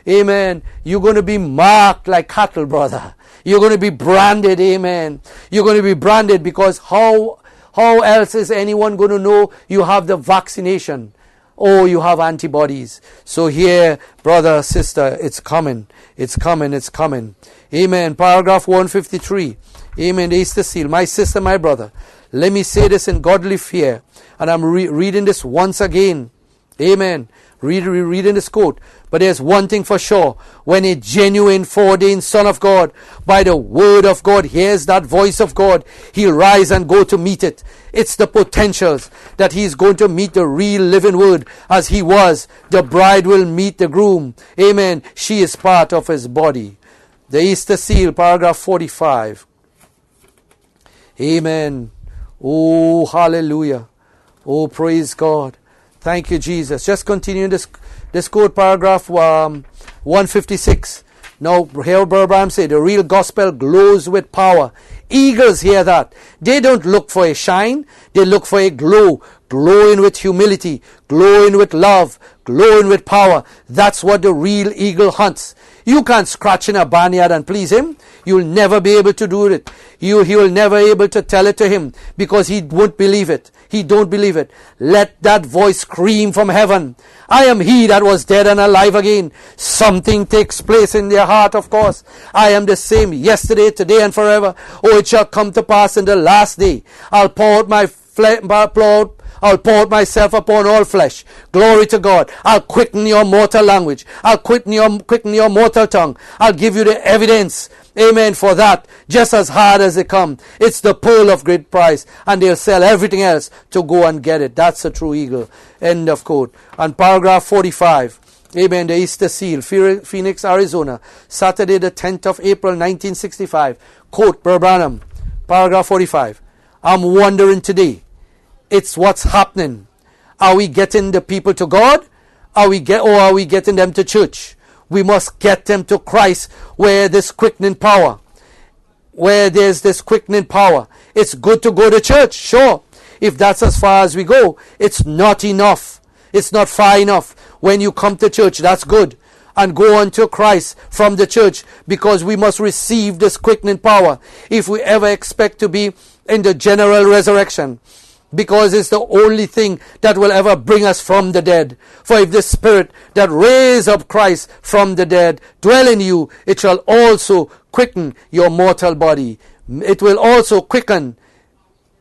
Amen. You're going to be marked like cattle, brother. You're going to be branded. Amen. You're going to be branded, because how else is anyone going to know you have the vaccination? Oh, you have antibodies. So here, brother, sister, it's coming. Amen. Paragraph 153. Amen. The Easter seal. My sister, my brother, let me say this in godly fear. And I'm reading this once again. Amen. Reading this quote. But there's one thing for sure. When a genuine foreordained son of God, by the word of God, hears that voice of God, he'll rise and go to meet it. It's the potentials that he's going to meet the real living word as he was. The bride will meet the groom. Amen. She is part of his body. The Easter seal, paragraph 45. Amen. Oh, hallelujah. Oh, praise God. Thank you, Jesus. Just continuing this quote, paragraph 156. Now, here Branham said, the real gospel glows with power. Eagles hear that. They don't look for a shine. They look for a glow. Glowing with humility. Glowing with love. Glowing with power. That's what the real eagle hunts. You can't scratch in a barnyard and please him. You'll never be able to do it. He will never be able to tell it to him, because he won't believe it. He don't believe it. Let that voice scream from heaven. I am he that was dead and alive again. Something takes place in their heart, of course. I am the same yesterday, today, and forever. Oh, it shall come to pass in the last day. I'll pour out I'll pour out myself upon all flesh. Glory to God. I'll quicken your mortal language. I'll quicken your mortal tongue. I'll give you the evidence. Amen. For that, just as hard as they come. It's the pearl of great price. And they'll sell everything else to go and get it. That's a true eagle. End of quote. And paragraph 45. Amen. The Easter Seal, Phoenix, Arizona, Saturday the 10th of April 1965. Quote, Brother Branham, paragraph 45. I'm wondering today, it's what's happening. Are we getting the people to God? Or are we getting them to church? We must get them to Christ, where this quickening power, where there's this quickening power. It's good to go to church, sure. If that's as far as we go, it's not enough. It's not far enough. When you come to church, that's good. And go on to Christ from the church, because we must receive this quickening power if we ever expect to be in the general resurrection, because it's the only thing that will ever bring us from the dead. For if the Spirit that raised up Christ from the dead dwell in you, it shall also quicken your mortal body. It will also quicken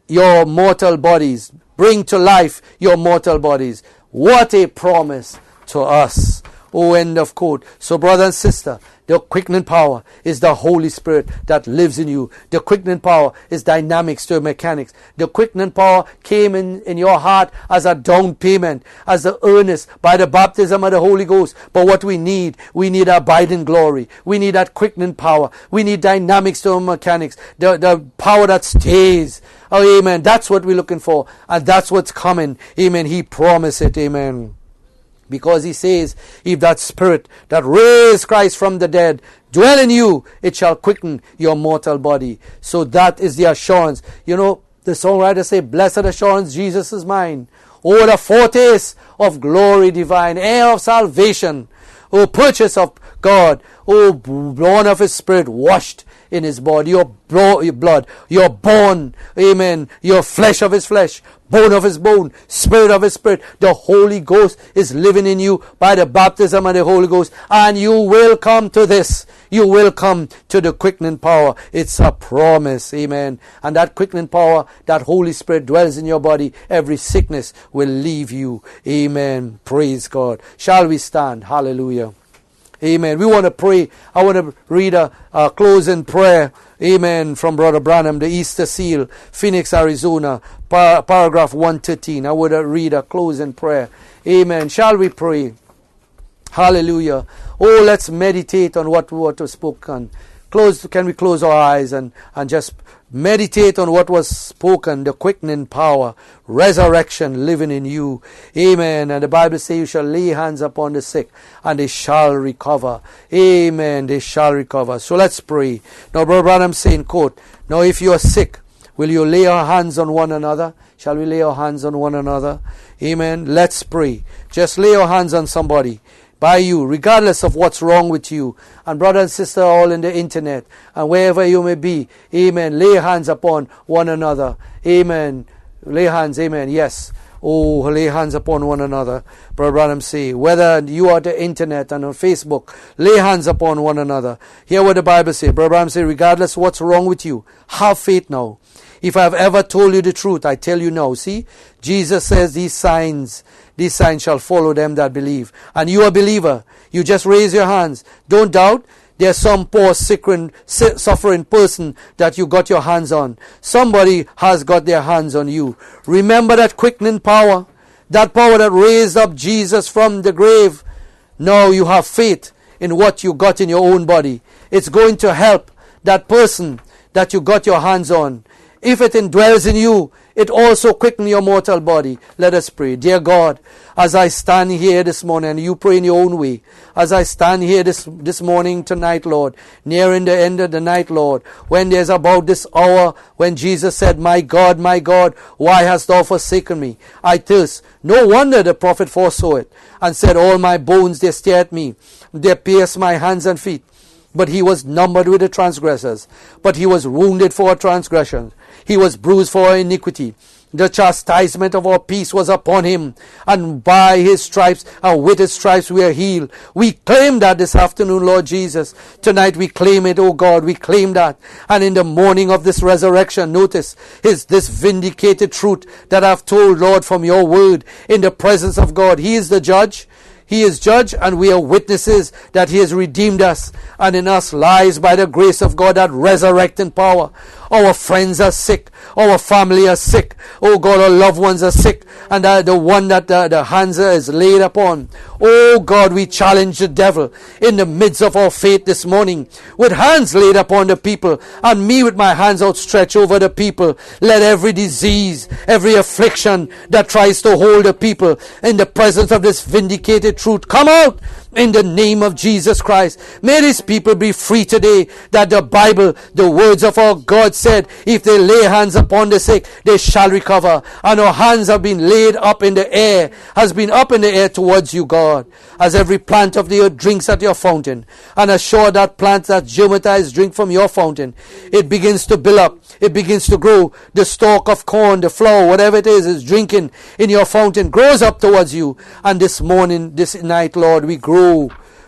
your mortal bodies, bring to life your mortal bodies. What a promise to us. Oh, end of quote. So, brother and sister, the quickening power is the Holy Spirit that lives in you. The quickening power is dynamics to mechanics. The quickening power came in your heart as a down payment, as the earnest by the baptism of the Holy Ghost. But what we need abiding glory. We need that quickening power. We need dynamics to mechanics. The power that stays. Oh, amen. That's what we're looking for. And that's what's coming. Amen. He promised it. Amen. Because he says, if that Spirit that raised Christ from the dead dwell in you, it shall quicken your mortal body. So that is the assurance. You know, the songwriter say, blessed assurance, Jesus is mine. Oh, the foretaste of glory divine, heir of salvation. Oh, purchase of God. Oh, born of his Spirit, washed in his body. Your blood. You're born. Amen. Your flesh of his flesh. Bone of his bone, Spirit of his Spirit. The Holy Ghost is living in you by the baptism of the Holy Ghost. And you will come to this. You will come to the quickening power. It's a promise. Amen. And that quickening power, that Holy Spirit dwells in your body. Every sickness will leave you. Amen. Praise God. Shall we stand? Hallelujah. Amen. We want to pray. I want to read a closing prayer. Amen. From Brother Branham, the Easter Seal, Phoenix, Arizona, paragraph 113. I would read a closing prayer. Amen. Shall we pray? Hallelujah. Oh, let's meditate on what was spoken. Can we close our eyes and just meditate on what was spoken, the quickening power, resurrection living in you. Amen. And the Bible says you shall lay hands upon the sick and they shall recover. Amen. They shall recover. So let's pray. Now, Brother Branham saying, quote, now if you are sick, will you lay our hands on one another? Shall we lay our hands on one another? Amen. Let's pray. Just lay your hands on somebody. By you, regardless of what's wrong with you. And brother and sister all in the internet and wherever you may be. Amen. Lay hands upon one another. Amen. Lay hands. Amen. Yes. Oh, lay hands upon one another. Brother Branham say, whether you are on the internet and on Facebook, lay hands upon one another. Hear what the Bible say. Brother Branham say, regardless of what's wrong with you, have faith now. If I have ever told you the truth, I tell you now. See, Jesus says these signs shall follow them that believe. And you are a believer. You just raise your hands. Don't doubt. There's some poor, suffering person that you got your hands on. Somebody has got their hands on you. Remember that quickening power. That power that raised up Jesus from the grave. Now you have faith in what you got in your own body. It's going to help that person that you got your hands on. If it indwells in you, it also quickens your mortal body. Let us pray. Dear God, as I stand here this morning, and you pray in your own way, as I stand here this morning, tonight, Lord, nearing the end of the night, Lord, when there's about this hour, when Jesus said, my God, why hast thou forsaken me? I thirst. No wonder the prophet foresaw it, and said, all my bones, they stare at me. They pierce my hands and feet. But he was numbered with the transgressors. But he was wounded for our transgressions. He was bruised for our iniquity. The chastisement of our peace was upon him. And by his stripes, and with his stripes, we are healed. We claim that this afternoon, Lord Jesus. Tonight we claim it, oh God. We claim that. And in the morning of this resurrection, notice this vindicated truth that I've told, Lord, from your word in the presence of God. He is the judge. He is judge, and we are witnesses that he has redeemed us, and in us lies by the grace of God that resurrecting power Our friends are sick. Our family are sick. Oh God, our loved ones are sick. And the one that the hands is laid upon. Oh God, we challenge the devil in the midst of our faith this morning with hands laid upon the people, and me with my hands outstretched over the people. Let every disease, every affliction that tries to hold the people in the presence of this vindicated truth come out in the name of Jesus Christ. May these people be free today, that the Bible, the words of our God said, if they lay hands upon the sick, they shall recover. And our hands have been laid up in the air, has been up in the air towards you, God. As every plant of the earth drinks at your fountain, and assure that plant that germatized drink from your fountain, it begins to build up, it begins to grow. The stalk of corn, the flour, whatever it is drinking in your fountain, grows up towards you. And this morning, this night, Lord, we grow.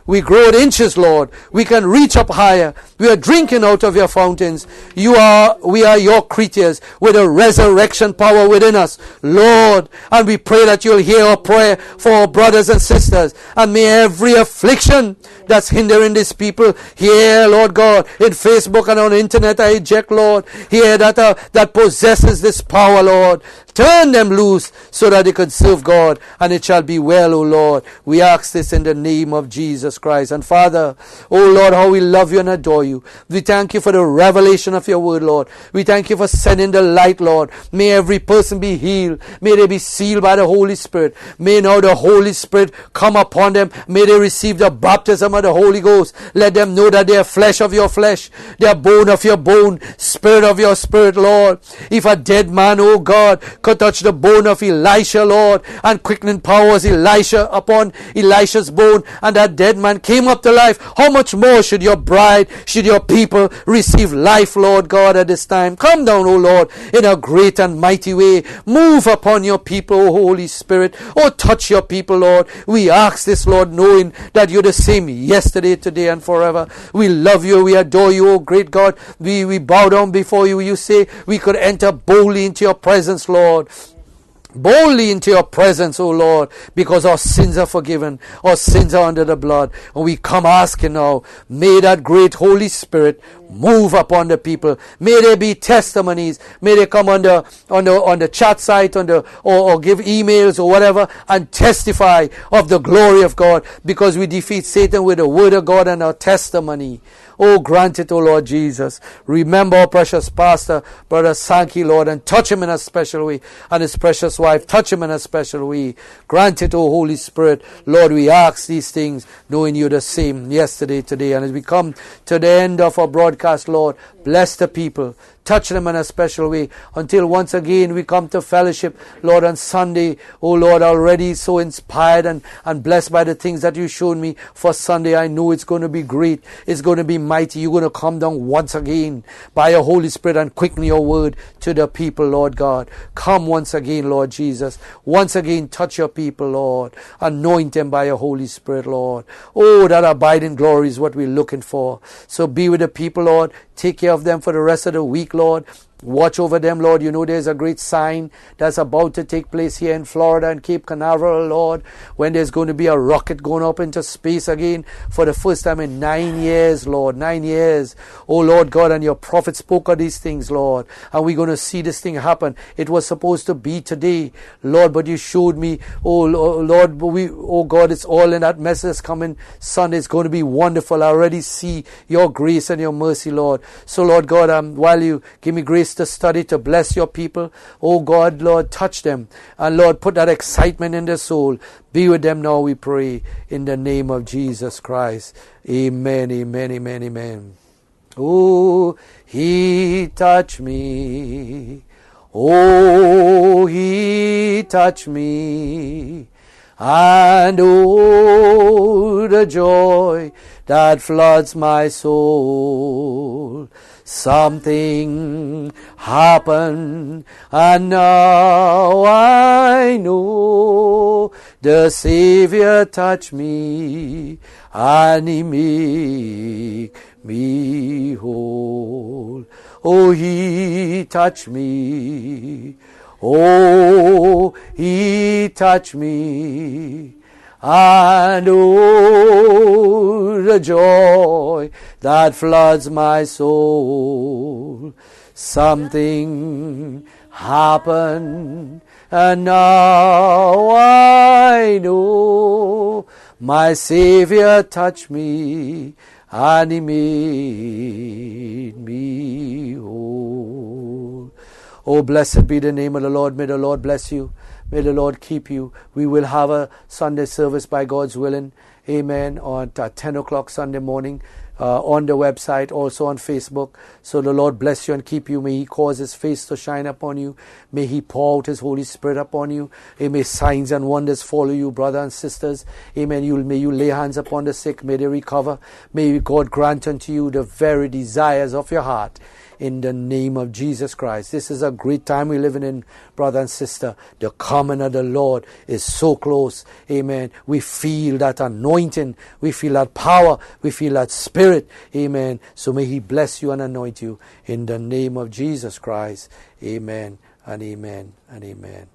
We grow in inches, Lord. We can reach up higher. We are drinking out of your fountains. We are your creatures with a resurrection power within us, Lord. And we pray that you'll hear our prayer for our brothers and sisters. And may every affliction that's hindering these people here, Lord God, in Facebook and on the internet, I eject, Lord, here that possesses this power, Lord. Turn them loose so that they can serve God, and it shall be well, O Lord. We ask this in the name of Jesus Christ. And Father, O Lord, how we love you and adore you. We thank you for the revelation of your word, Lord. We thank you for sending the light, Lord. May every person be healed. May they be sealed by the Holy Spirit. May now the Holy Spirit come upon them. May they receive the baptism of the Holy Ghost. Let them know that they are flesh of your flesh, they are bone of your bone, spirit of your spirit, Lord. If a dead man, O God, could touch the bone of Elisha, Lord, and quickening powers Elisha upon Elisha's bone, and that dead man came up to life, how much more should your bride, should your people receive life, Lord God, at this time? Come down, O Lord, in a great and mighty way. Move upon your people, O Holy Spirit. Oh, touch your people, Lord. We ask this, Lord, knowing that you're the same yesterday, today, and forever. We love you. We adore you, O great God. We bow down before you. You say we could enter boldly into your presence, Lord. Boldly into your presence, O Lord, because our sins are forgiven, our sins are under the blood, and we come asking now, may that great Holy Spirit move upon the people. May there be testimonies. May they come on the chat site, or give emails or whatever, and testify of the glory of God, because we defeat Satan with the word of God and our testimony. Oh, grant it, O Lord Jesus. Remember our precious pastor, Brother Sankey, Lord, and touch him in a special way. And his precious wife, touch him in a special way. Grant it, O Holy Spirit. Lord, we ask these things, knowing you're the same yesterday, today. And as we come to the end of our broadcast, Lord, bless the people. Touch them in a special way until once again we come to fellowship, Lord, on Sunday. Oh Lord, already so inspired and blessed by the things that you showed me for Sunday. I know it's going to be great. It's going to be mighty. You're going to come down once again by your Holy Spirit and quicken your word to the people, Lord God. Come once again, Lord Jesus. Once again, touch your people, Lord. Anoint them by your Holy Spirit, Lord. Oh, that abiding glory is what we're looking for. So be with the people, Lord. Take care of them for the rest of the week, Lord. Watch over them, Lord. You know there's a great sign that's about to take place here in Florida and Cape Canaveral, Lord, when there's going to be a rocket going up into space again for the first time in 9 years, Lord. 9 years. Oh, Lord God, and your prophet spoke of these things, Lord. And we're going to see this thing happen. It was supposed to be today, Lord, but you showed me, oh, Lord, oh God, it's all in that message coming Sunday. It's going to be wonderful. I already see your grace and your mercy, Lord. So, Lord God, while you give me grace to study, to bless your people, oh God, Lord, touch them, and Lord, put that excitement in their soul. Be with them now, we pray, in the name of Jesus Christ. Amen, amen, amen, amen. Oh, he touched me. Oh, he touched me. And oh, the joy that floods my soul. Something happened, and now I know the Savior touched me, and he make me whole. Oh, he touched me. Oh, he touched me. And oh, the joy that floods my soul. something happened, and now I know my Savior touched me, and He made me whole. Oh, blessed be the name of the Lord. May the Lord bless you. May the Lord keep you. We will have a Sunday service by God's willing. Amen. On 10 o'clock Sunday morning on the website, also on Facebook. So the Lord bless you and keep you. May He cause His face to shine upon you. May He pour out His Holy Spirit upon you. And may signs and wonders follow you, brothers and sisters. Amen. May you lay hands upon the sick. May they recover. May God grant unto you the very desires of your heart. In the name of Jesus Christ. This is a great time we're living in, brother and sister. The coming of the Lord is so close. Amen. We feel that anointing. We feel that power. We feel that spirit. Amen. So may He bless you and anoint you in the name of Jesus Christ. Amen and amen and amen.